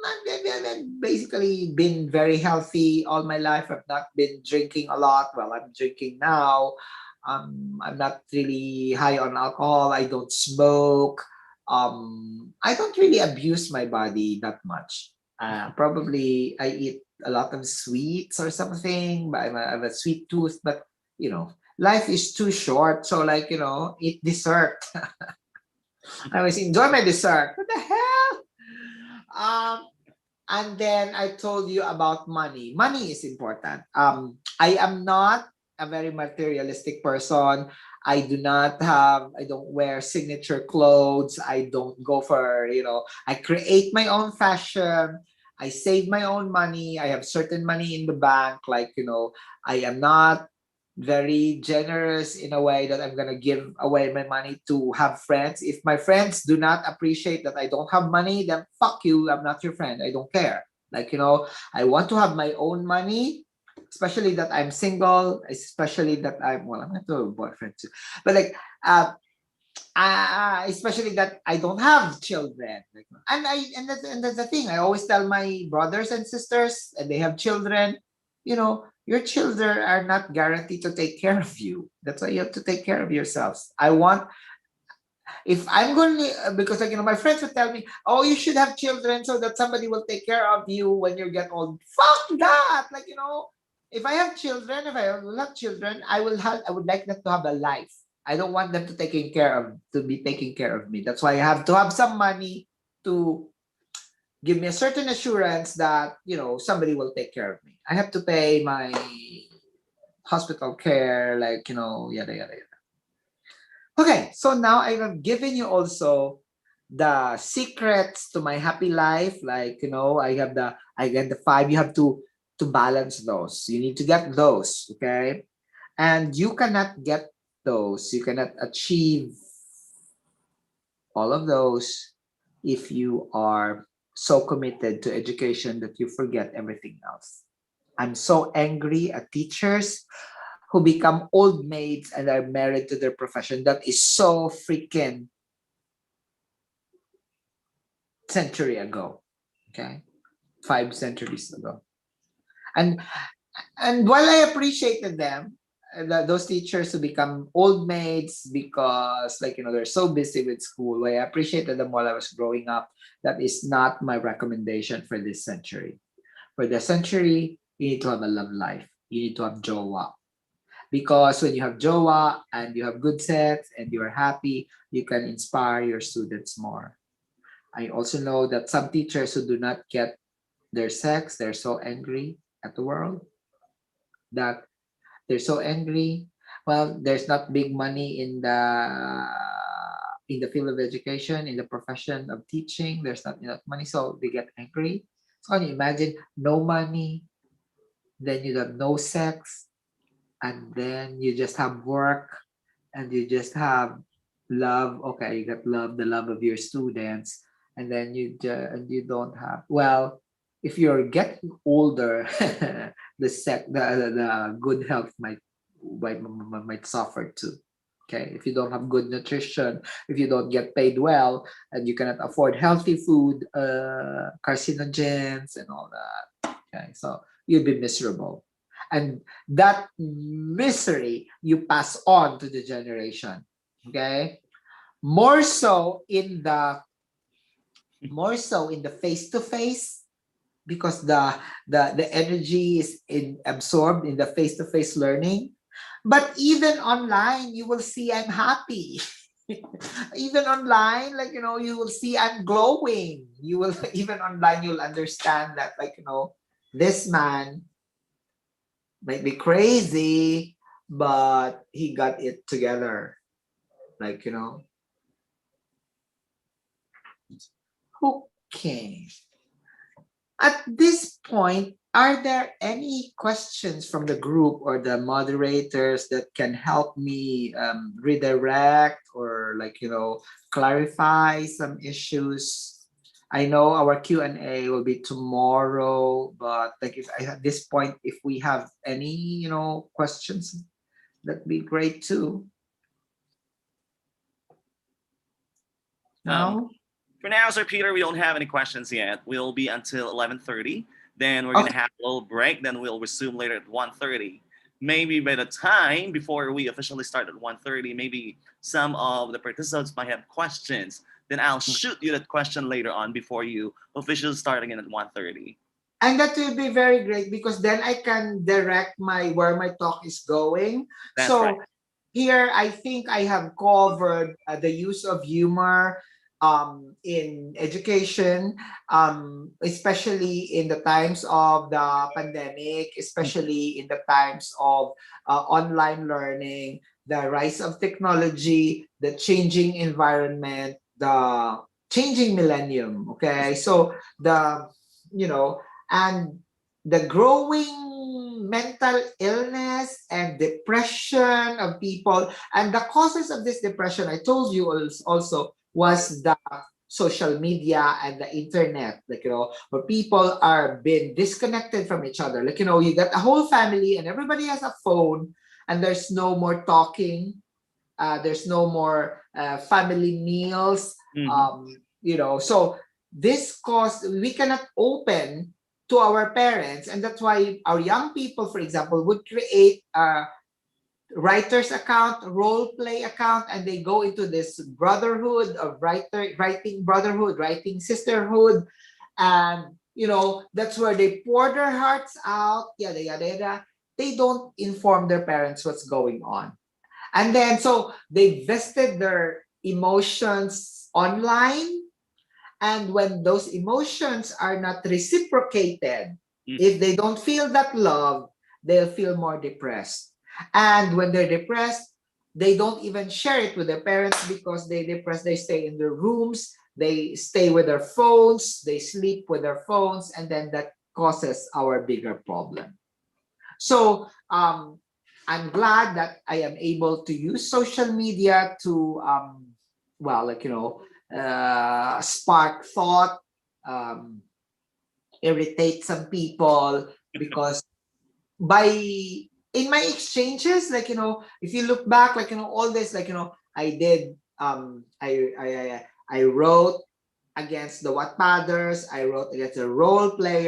I've basically been very healthy all my life. I've not been drinking a lot. Well, I'm drinking now. I'm not really high on alcohol. I don't smoke. I don't really abuse my body that much. Probably I eat a lot of sweets or something, but I have a sweet tooth. But life is too short, so like eat dessert. I always enjoy my dessert. What the hell? And then I told you about money. Money is important. I am not a very materialistic person. I don't wear signature clothes. I don't go for, I create my own fashion. I save my own money. I have certain money in the bank. Like, I am not very generous in a way that I'm going to give away my money to have friends. If my friends do not appreciate that I don't have money, then fuck you. I'm not your friend. I don't care. Like, I want to have my own money, especially that I'm single, especially that well, I'm not a boyfriend too, but like, especially that I don't have children. And that's the thing. I always tell my brothers and sisters, and they have children, your children are not guaranteed to take care of you. That's why you have to take care of yourselves. If I'm going to, because like, my friends would tell me, oh, you should have children so that somebody will take care of you when you get old. Fuck that. Like, if I have children, if I will have children, I would like them to have a life. I don't want them to be taking care of me. That's why I have to have some money to give me a certain assurance that, somebody will take care of me. I have to pay my hospital care, like, yada, yada, yada. Okay, so now I have given you also the secrets to my happy life. Like, I get the five. You have to balance those. You need to get those, okay? And you cannot get those. You cannot achieve all of those if you are so committed to education that you forget everything else. I'm so angry at teachers who become old maids and are married to their profession. That is so freaking century ago. Okay, 5 centuries ago. And while I appreciated them, those teachers who become old maids because, like, they're so busy with school, I appreciated them while I was growing up. That is not my recommendation for this century. For this century, you need to have a love life. You need to have jowa. Because when you have jowa and you have good sex and you're happy, you can inspire your students more. I also know that some teachers who do not get their sex, they're so angry at the world that they're so angry. Well, there's not big money in the field of education, in the profession of teaching. There's not enough money, so they get angry. So can you imagine no money, then you have no sex, and then you just have work, and you just have love. Okay, you got love, the love of your students, and then and you don't have, well, if you're getting older, the good health might suffer too. Okay, if you don't have good nutrition, if you don't get paid well, and you cannot afford healthy food, carcinogens and all that. Okay, so you'll be miserable, and that misery you pass on to the generation. Okay, more so in the face to face, because the energy is absorbed in the face to face learning. But even online, you will see I'm happy. Even online, like, you will see I'm glowing. You will even online, you'll understand that, like, this man might be crazy, but he got it together. Like, okay. At this point, are there any questions from the group or the moderators that can help me redirect or, like, clarify some issues? I know our Q&A will be tomorrow, but like if at this point, if we have any, questions, that'd be great too. Um, Now, for now, Sir Peter, we don't have any questions yet. We'll be until 11:30. Then we're okay. gonna have a little break. Then we'll resume later at 1:30. Maybe by the time before we officially start at 1:30, maybe some of the participants might have questions. Then I'll shoot you that question later on before you officially start again at 1:30. And that will be very great because then I can direct my where my talk is going. That's right. So here, I think I have covered the use of humor in education, especially in the times of the pandemic, especially in the times of online learning, the rise of technology, the changing environment, the changing millennium. Okay, so the you know and the growing mental illness and depression of people, and the causes of this depression, I told you also, was the social media and the internet, where people are being disconnected from each other. You got a whole family and everybody has a phone, and there's no more talking, there's no more family meals. So this caused, we cannot open to our parents, and that's why our young people, for example, would create a writer's account, role play account, and they go into this brotherhood of writing brotherhood, writing sisterhood, and that's where they pour their hearts out, yada yada yada. They don't inform their parents what's going on, and then so they vested their emotions online. And when those emotions are not reciprocated, if they don't feel that love, they'll feel more depressed. And when they're depressed, they don't even share it with their parents because they're depressed. They stay in their rooms, they stay with their phones, they sleep with their phones, and then that causes our bigger problem. So I'm glad that I am able to use social media to, spark thought, um, irritate some people, because by in my exchanges, if you look back, all this, I did, I wrote against the Wattpadders, I wrote against the role play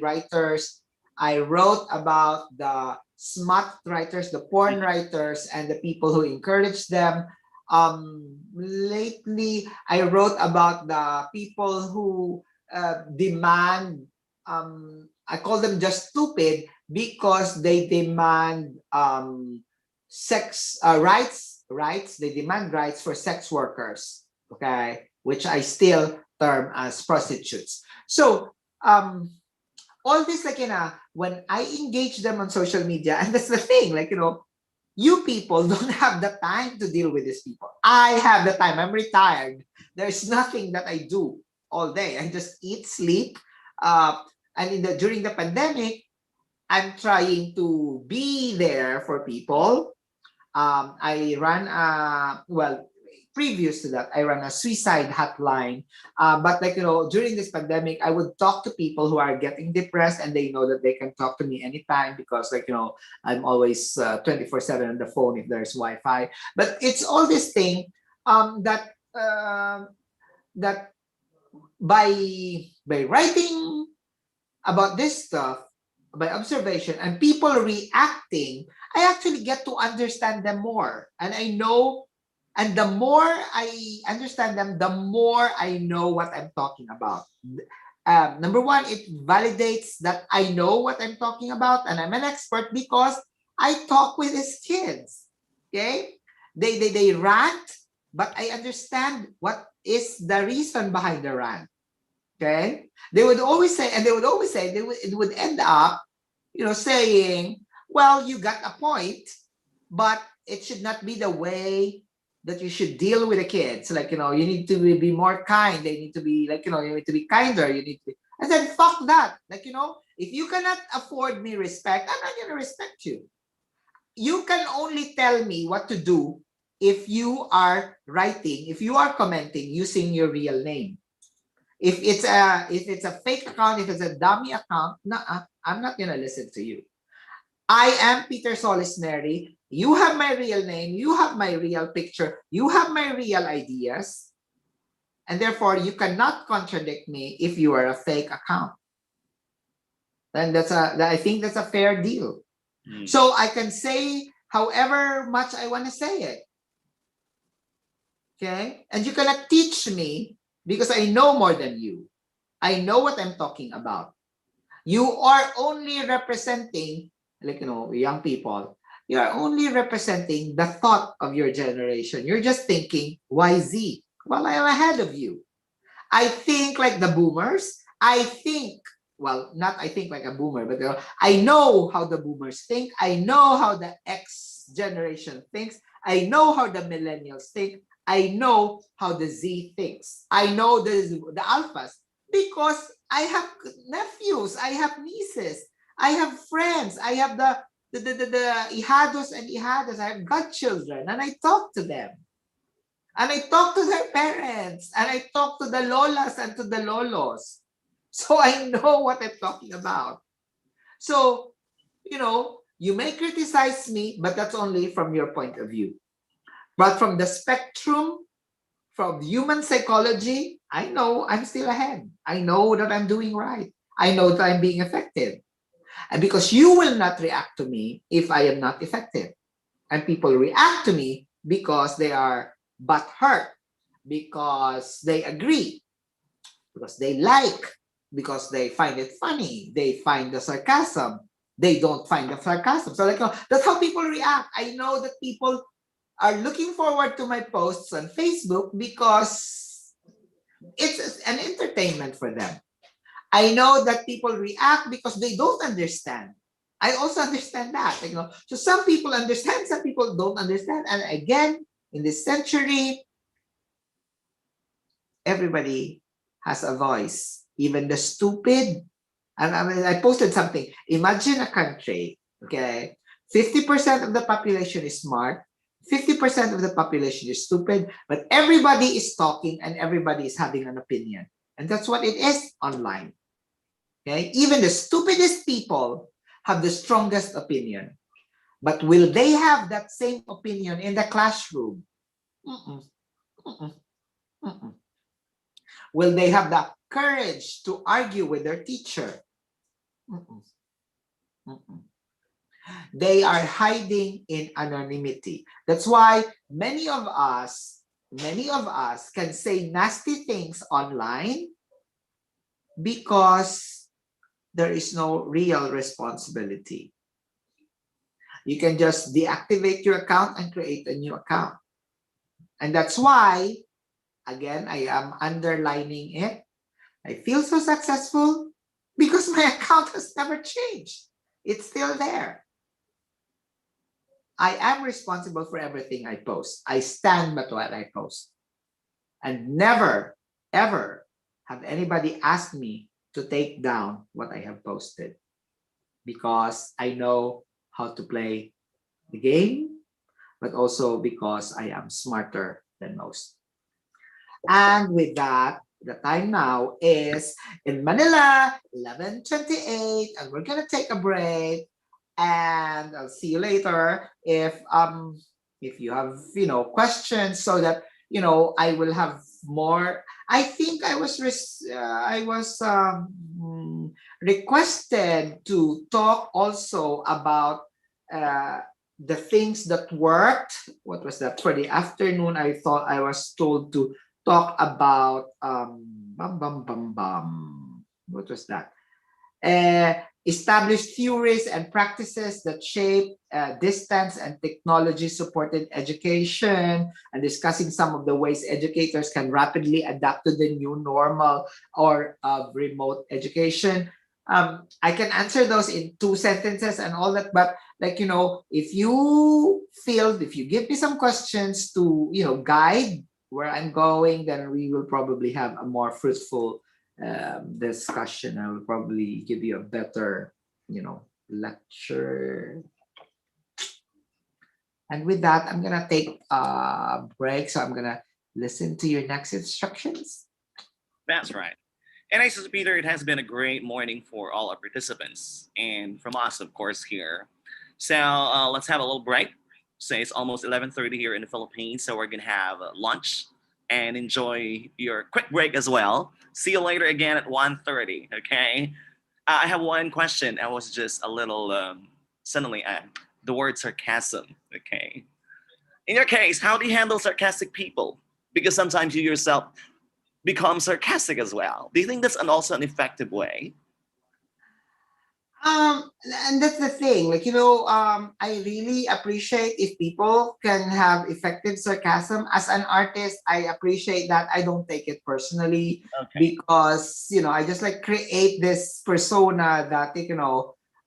writers, I wrote about the smut writers, the porn writers, and the people who encourage them. Lately, I wrote about the people who demand, I call them just stupid because they demand sex rights. They demand rights for sex workers, okay, which I still term as prostitutes. So all this, when I engage them on social media, and that's the thing, you people don't have the time to deal with these people. I have the time. I'm retired. There's nothing that I do all day. I just eat, sleep. And during the pandemic, I'm trying to be there for people. I ran previous to that, I ran a suicide hotline. But during this pandemic, I would talk to people who are getting depressed, and they know that they can talk to me anytime because I'm always 24/7 on the phone if there's Wi-Fi. But it's all this thing that that by writing about this stuff, by observation and people reacting, I actually get to understand them more. And I know, and the more I understand them, the more I know what I'm talking about. Number one, it validates that I know what I'm talking about and I'm an expert because I talk with these kids. Okay? They rant, but I understand what is the reason behind the rant. Okay? They would always say, it would end up, saying, well, you got a point, but it should not be the way that you should deal with the kids. You need to be more kind. They need to be you need to be kinder. You need to be. I said, fuck that. If you cannot afford me respect, I'm not going to respect you. You can only tell me what to do if you are writing, if you are commenting using your real name. If it's a fake account, if it's a dummy account, nah, I'm not gonna listen to you. I am Peter Solis Neri. You have my real name, you have my real picture, you have my real ideas, and therefore you cannot contradict me if you are a fake account. Then I think that's a fair deal. So I can say however much I want to say it. Okay? And you cannot teach me because I know more than you. I know what I'm talking about. You are only representing, like, young people. You are only representing the thought of your generation. You're just thinking, why Z? Well, I'm ahead of you. I think like the boomers. I think, well, not I think like a boomer, but I know how the boomers think. I know how the X generation thinks. I know how the millennials think. I know how the Z thinks. I know the alphas because I have nephews, I have nieces, I have friends, I have the ihados and ihadas, I have godchildren, and I talk to them. And I talk to their parents, and I talk to the lolas and to the lolos. So I know what I'm talking about. So, you may criticize me, but that's only from your point of view. But from the spectrum, from human psychology, I know I'm still ahead. I know that I'm doing right. I know that I'm being effective. And because you will not react to me if I am not effective. And people react to me because they are butthurt, because they agree, because they like, because they find it funny, they find the sarcasm, they don't find the sarcasm. So that's how people react. I know that people are looking forward to my posts on Facebook because it's an entertainment for them. I know that people react because they don't understand. I also understand that. So some people understand, some people don't understand. And again, in this century, everybody has a voice, even the stupid. And I posted something. Imagine a country, okay? 50% of the population is smart, 50% of the population is stupid, but everybody is talking and everybody is having an opinion. And that's what it is online. Okay? Even the stupidest people have the strongest opinion. But will they have that same opinion in the classroom? Mm-mm. Mm-mm. Mm-mm. Will they have the courage to argue with their teacher? Mm-mm. Mm-mm. They are hiding in anonymity. That's why many of us can say nasty things online because there is no real responsibility. You can just deactivate your account and create a new account. And that's why, again, I am underlining it. I feel so successful because my account has never changed. It's still there. I am responsible for everything I post. I stand by what I post. And never, ever have anybody asked me to take down what I have posted because I know how to play the game, but also because I am smarter than most. And with that, the time now is in Manila, 11:28, and we're gonna take a break. And I'll see you later if you have questions, so that I will have more. I think I was requested to talk also about the things that worked. What was that for the afternoon? I was told to talk about what was that? Established theories and practices that shape distance and technology supported education, and discussing some of the ways educators can rapidly adapt to the new normal or remote education. I can answer those in 2 sentences and all that, but if you give me some questions to guide where I'm going, then we will probably have a more fruitful discussion. I will probably give you a better lecture. And with that, I'm gonna take a break. So I'm gonna listen to your next instructions. That's right. And I says, Peter, it has been a great morning for all our participants and from us, of course, here. So let's have a little break. So it's almost 11:30 here in the Philippines, so we're gonna have lunch and enjoy your quick break as well. See you later again at 1:30. Okay. I have one question. I was just a little suddenly the word sarcasm. Okay. In your case, how do you handle sarcastic people? Because sometimes you yourself become sarcastic as well. Do you think that's also an effective way? And that's the thing, like, I really appreciate if people can have effective sarcasm. As an artist, I appreciate that. I don't take it personally Okay. because, I just like create this persona that,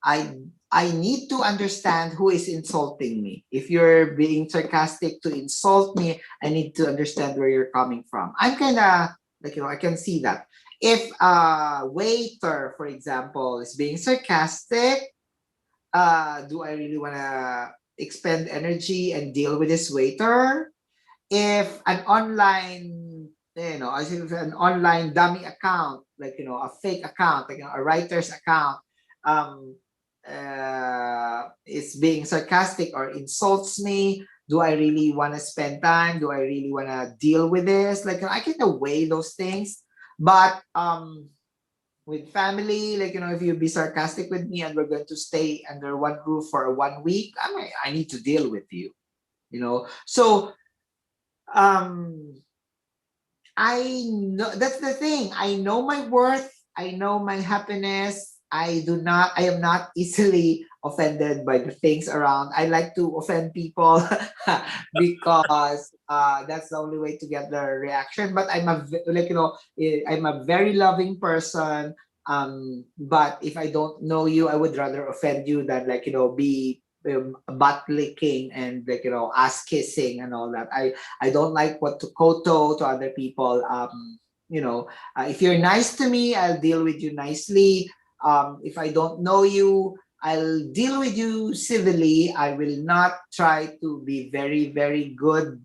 I I need to understand who is insulting me. If you're being sarcastic to insult me, I need to understand where you're coming from. I'm kind of like, I can see that if a waiter, for example, is being sarcastic, do I really want to expend energy and deal with this waiter? If an online, I think if an online dummy account, like, a fake account, like, a writer's account, um, is being sarcastic or insults me, do I really want to spend time? Do I really want to deal with this? Like, I can weigh those things. But with family, like, if you be sarcastic with me and we're going to stay under one roof for 1 week, I need to deal with you. So um I know that's the thing. I know my worth. I know my happiness. I am not easily offended by the things around. I like to offend people because that's the only way to get the reaction. But I'm a very loving person. But if I don't know you, I would rather offend you than, like, be butt licking and, like, ass kissing and all that. I don't like what to koto to other people. If you're nice to me, I'll deal with you nicely. If I don't know you, I'll deal with you civilly. I will not try to be very, very good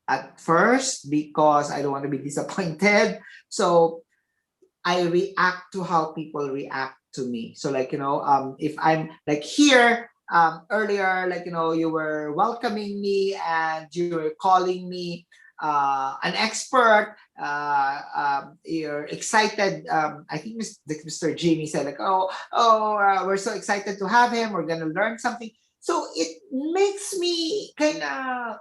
at first because I don't want to be disappointed. So I react to how people react to me. So, like, if I'm like here, earlier, like, you were welcoming me and you were calling me an expert. You're excited. I think Mr. Jimmy said, like, we're so excited to have him. We're gonna learn something. So it makes me kind of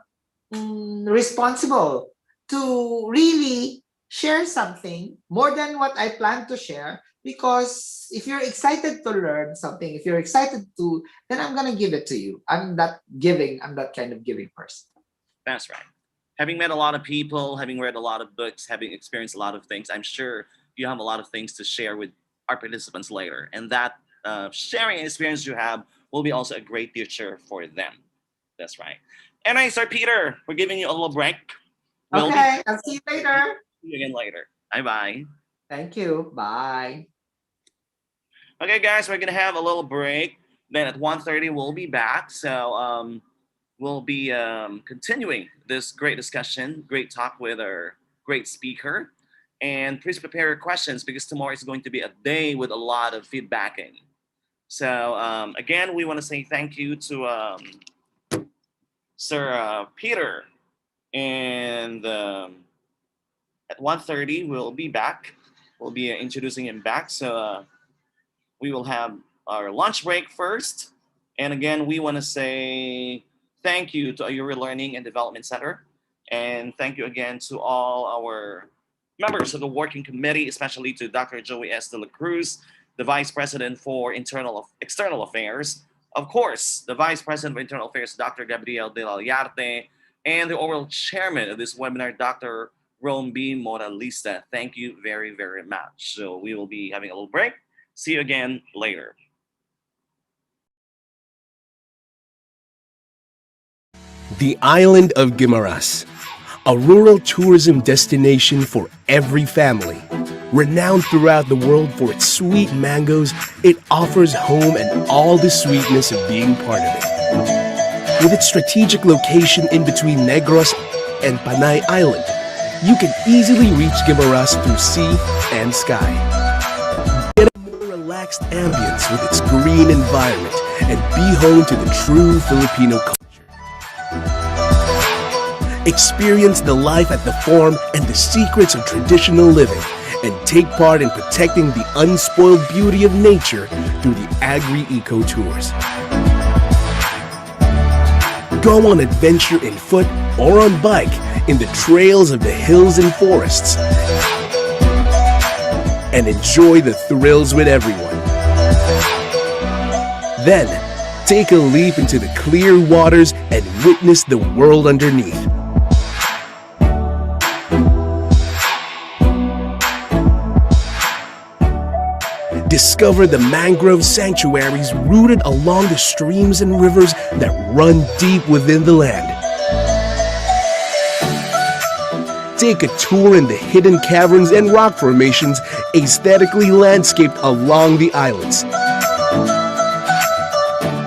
responsible to really share something more than what I plan to share. Because if you're excited to learn something, if you're excited to, then I'm gonna give it to you. I'm that giving. I'm that kind of giving person. That's right. Having met a lot of people, having read a lot of books, having experienced a lot of things, I'm sure you have a lot of things to share with our participants later. And that sharing experience you have will be also a great teacher for them. That's right. And I, Sir Peter, we're giving you a little break. We'll be Okay, I'll see you later. see you again later. Bye bye. Thank you. Bye. Okay, guys, we're gonna have a little break. Then at 1:30 we'll be back. So we'll be continuing this great discussion, great talk with our great speaker. And please prepare your questions because tomorrow is going to be a day with a lot of feedbacking. So again, we want to say thank you to Sir Peter. And at 1:30 we'll be back. We'll be introducing him back. So we will have our lunch break first. And again, we want to say thank you to Ayuri Learning and Development Center. And thank you again to all our members of the working committee, especially to Dr. Joey S. De La Cruz, the Vice President for External Affairs. Of course, the Vice President for Internal Affairs, Dr. Gabriel De La Yarte, and the overall chairman of this webinar, Dr. Rome B. Moralista. Thank you very, very much. So we will be having a little break. See you again later. The island of Guimaras, a rural tourism destination for every family. Renowned throughout the world for its sweet mangoes, it offers home and all the sweetness of being part of it. With its strategic location in between Negros and Panay Island, you can easily reach Guimaras through sea and sky. Get a more relaxed ambience with its green environment and be home to the true Filipino culture. Experience the life at the farm and the secrets of traditional living, and take part in protecting the unspoiled beauty of nature through the Agri-Eco Tours. Go on adventure in foot or on bike in the trails of the hills and forests, and enjoy the thrills with everyone. Then, take a leap into the clear waters and witness the world underneath. Discover the mangrove sanctuaries rooted along the streams and rivers that run deep within the land. Take a tour in the hidden caverns and rock formations aesthetically landscaped along the islands.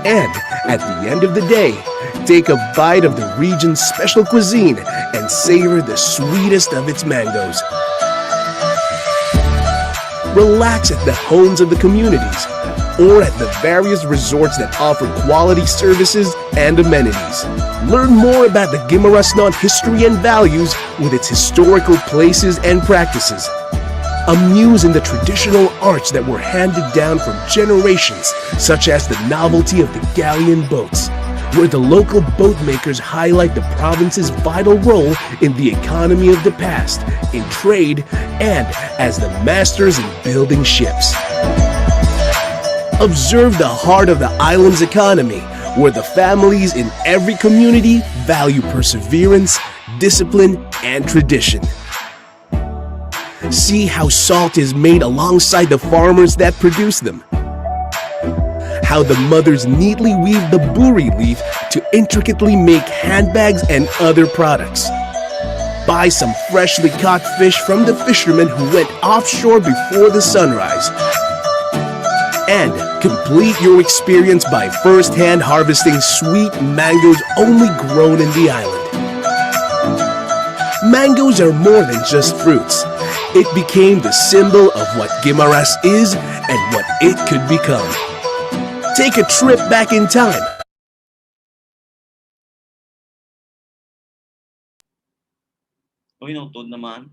And at the end of the day, take a bite of the region's special cuisine and savor the sweetest of its mangoes. Relax at the homes of the communities or at the various resorts that offer quality services and amenities. Learn more about the Guimaras history and values with its historical places and practices. Amuse in the traditional arts that were handed down from generations, such as the novelty of the galleon boats, where the local boat makers highlight the province's vital role in the economy of the past, in trade, and as the masters in building ships. Observe the heart of the island's economy, where the families in every community value perseverance, discipline, and tradition. See how salt is made alongside the farmers that produce them. How the mothers neatly weave the buri leaf to intricately make handbags and other products. Buy some freshly caught fish from the fishermen who went offshore before the sunrise. And complete your experience by first-hand harvesting sweet mangoes only grown in the island. Mangoes are more than just fruits. It became the symbol of what Guimaras is and what it could become. Take a trip back in time. Uy, notod naman.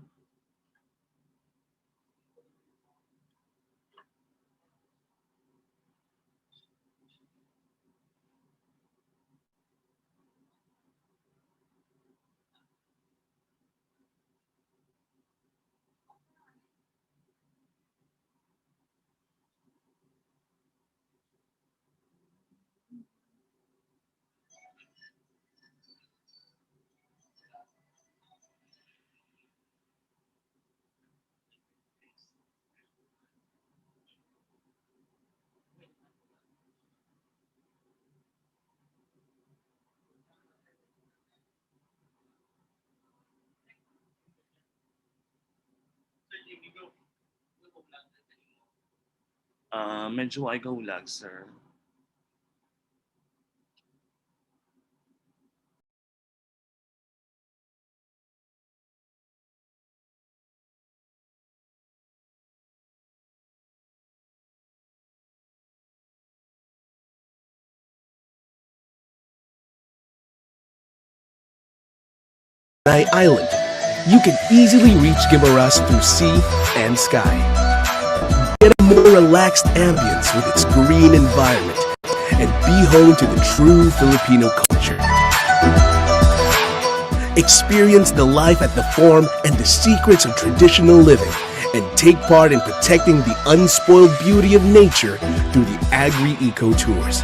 Medyo ay gaulag, sir. Panay Island, you can easily reach Guimaras through sea and sky. Get a more relaxed ambience with its green environment and be home to the true Filipino culture. Experience the life at the farm and the secrets of traditional living, and take part in protecting the unspoiled beauty of nature through the Agri-Eco Tours.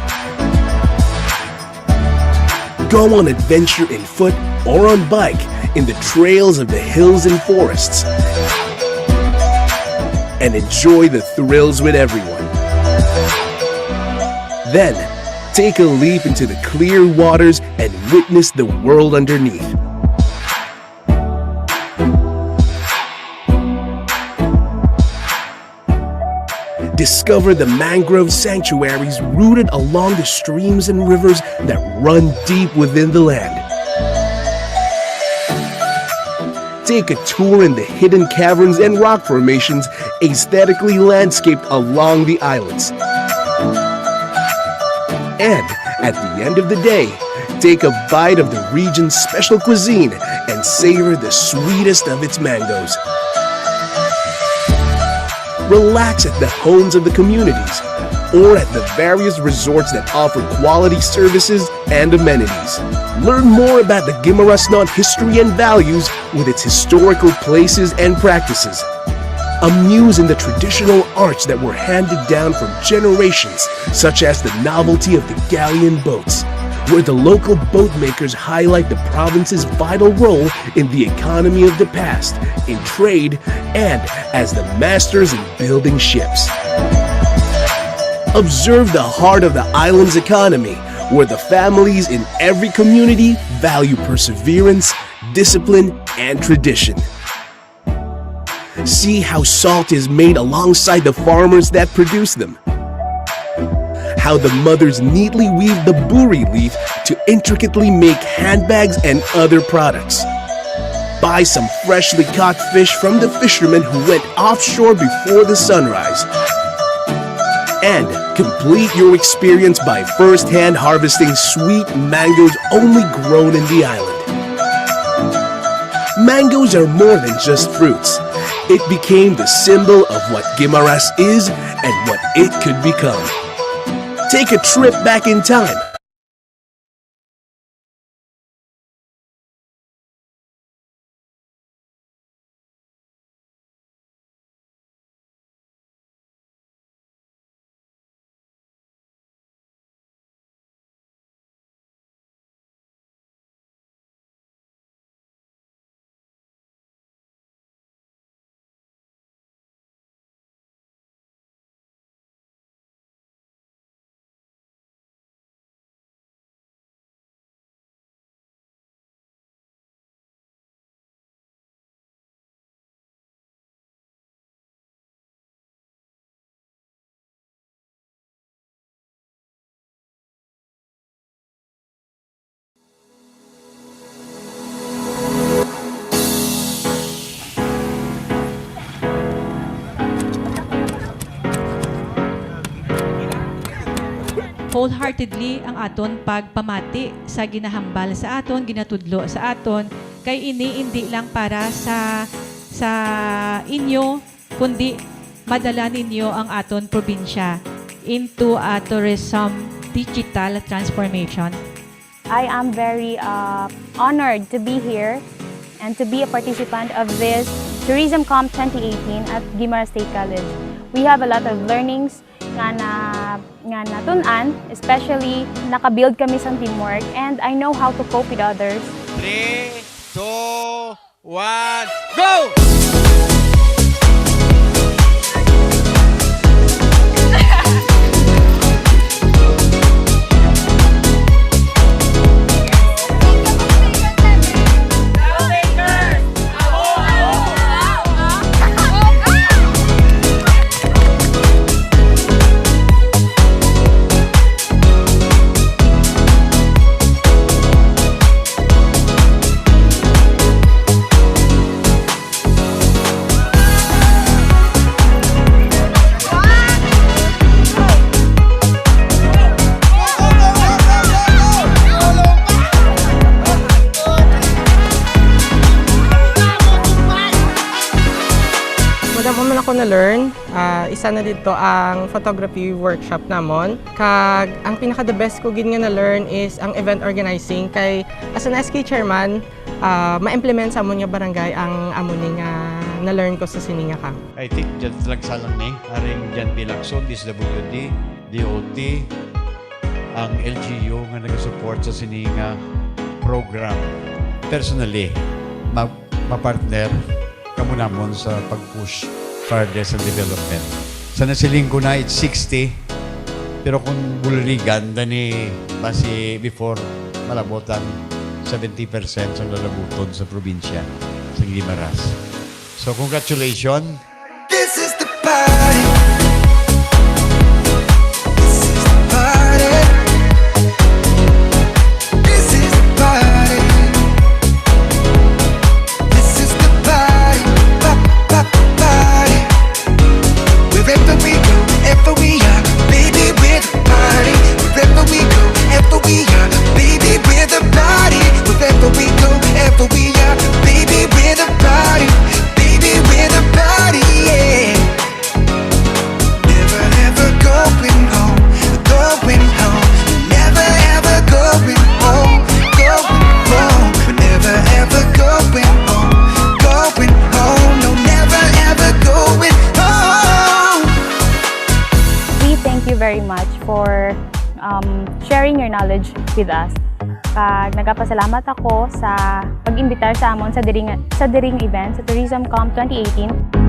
Go on adventure in foot or on bike in the trails of the hills and forests, and enjoy the thrills with everyone. Then, take a leap into the clear waters and witness the world underneath. Discover the mangrove sanctuaries rooted along the streams and rivers that run deep within the land. Take a tour in the hidden caverns and rock formations aesthetically landscaped along the islands. And at the end of the day, take a bite of the region's special cuisine and savor the sweetest of its mangoes. Relax at the homes of the communities or at the various resorts that offer quality services and amenities. Learn more about the Guimaras history and values with its historical places and practices. Amuse in the traditional arts that were handed down from generations, such as the novelty of the galleon boats, where the local boat makers highlight the province's vital role in the economy of the past, in trade, and as the masters in building ships. Observe the heart of the island's economy, where the families in every community value perseverance, discipline, and tradition. See how salt is made alongside the farmers that produce them. How the mothers neatly weave the buri leaf to intricately make handbags and other products. Buy some freshly caught fish from the fishermen who went offshore before the sunrise. And complete your experience by first-hand harvesting sweet mangoes only grown in the island. Mangoes are more than just fruits. It became the symbol of what Guimaras is and what it could become. Take a trip back in time. wholeheartedly ang aton pagpamati sa ginahambal sa aton, ginatudlo sa aton, kay ini hindi lang para sa inyo, kundi madala ninyo ang aton probinsya into a tourism digital transformation. I am very honored to be here and to be a participant of this Tourism Comp 2018 at Guimaras State College. We have a lot of learnings nga natunan, especially nakabuild kami sa teamwork, and I know how to cope with others. 3, 2, 1, go! Na-learn, isa na dito ang photography workshop namon. Kag ang pinaka the best ko gid nga na-learn is ang event organizing, kay as an SK chairman, ma-implement sa amon nga barangay ang amon nga na-learn ko sa Sininga Camp. I think dyan lang ni aring dyan bilakson, DSWD, DOT, ang LGU nga nag-support sa Sininga program. Personally, ma-partner kamo namon sa pag-push further sa development. Sa nasiling ko na, it's 60. Pero kung bulaligan, dani basi before malabotan 70% sa lalabuton sa probinsya, sa Guimaras. So congratulations! This is the party. we are. Baby with a body, baby with a body, yeah. Never ever going home, going home. Never ever going home, going home. We're never ever going home, going home. No, never ever going home. We thank you very much for sharing your knowledge with us. Kag nagapasalamat ako sa pag-imbitar sa amon sa diring event sa Tourism Comp 2018.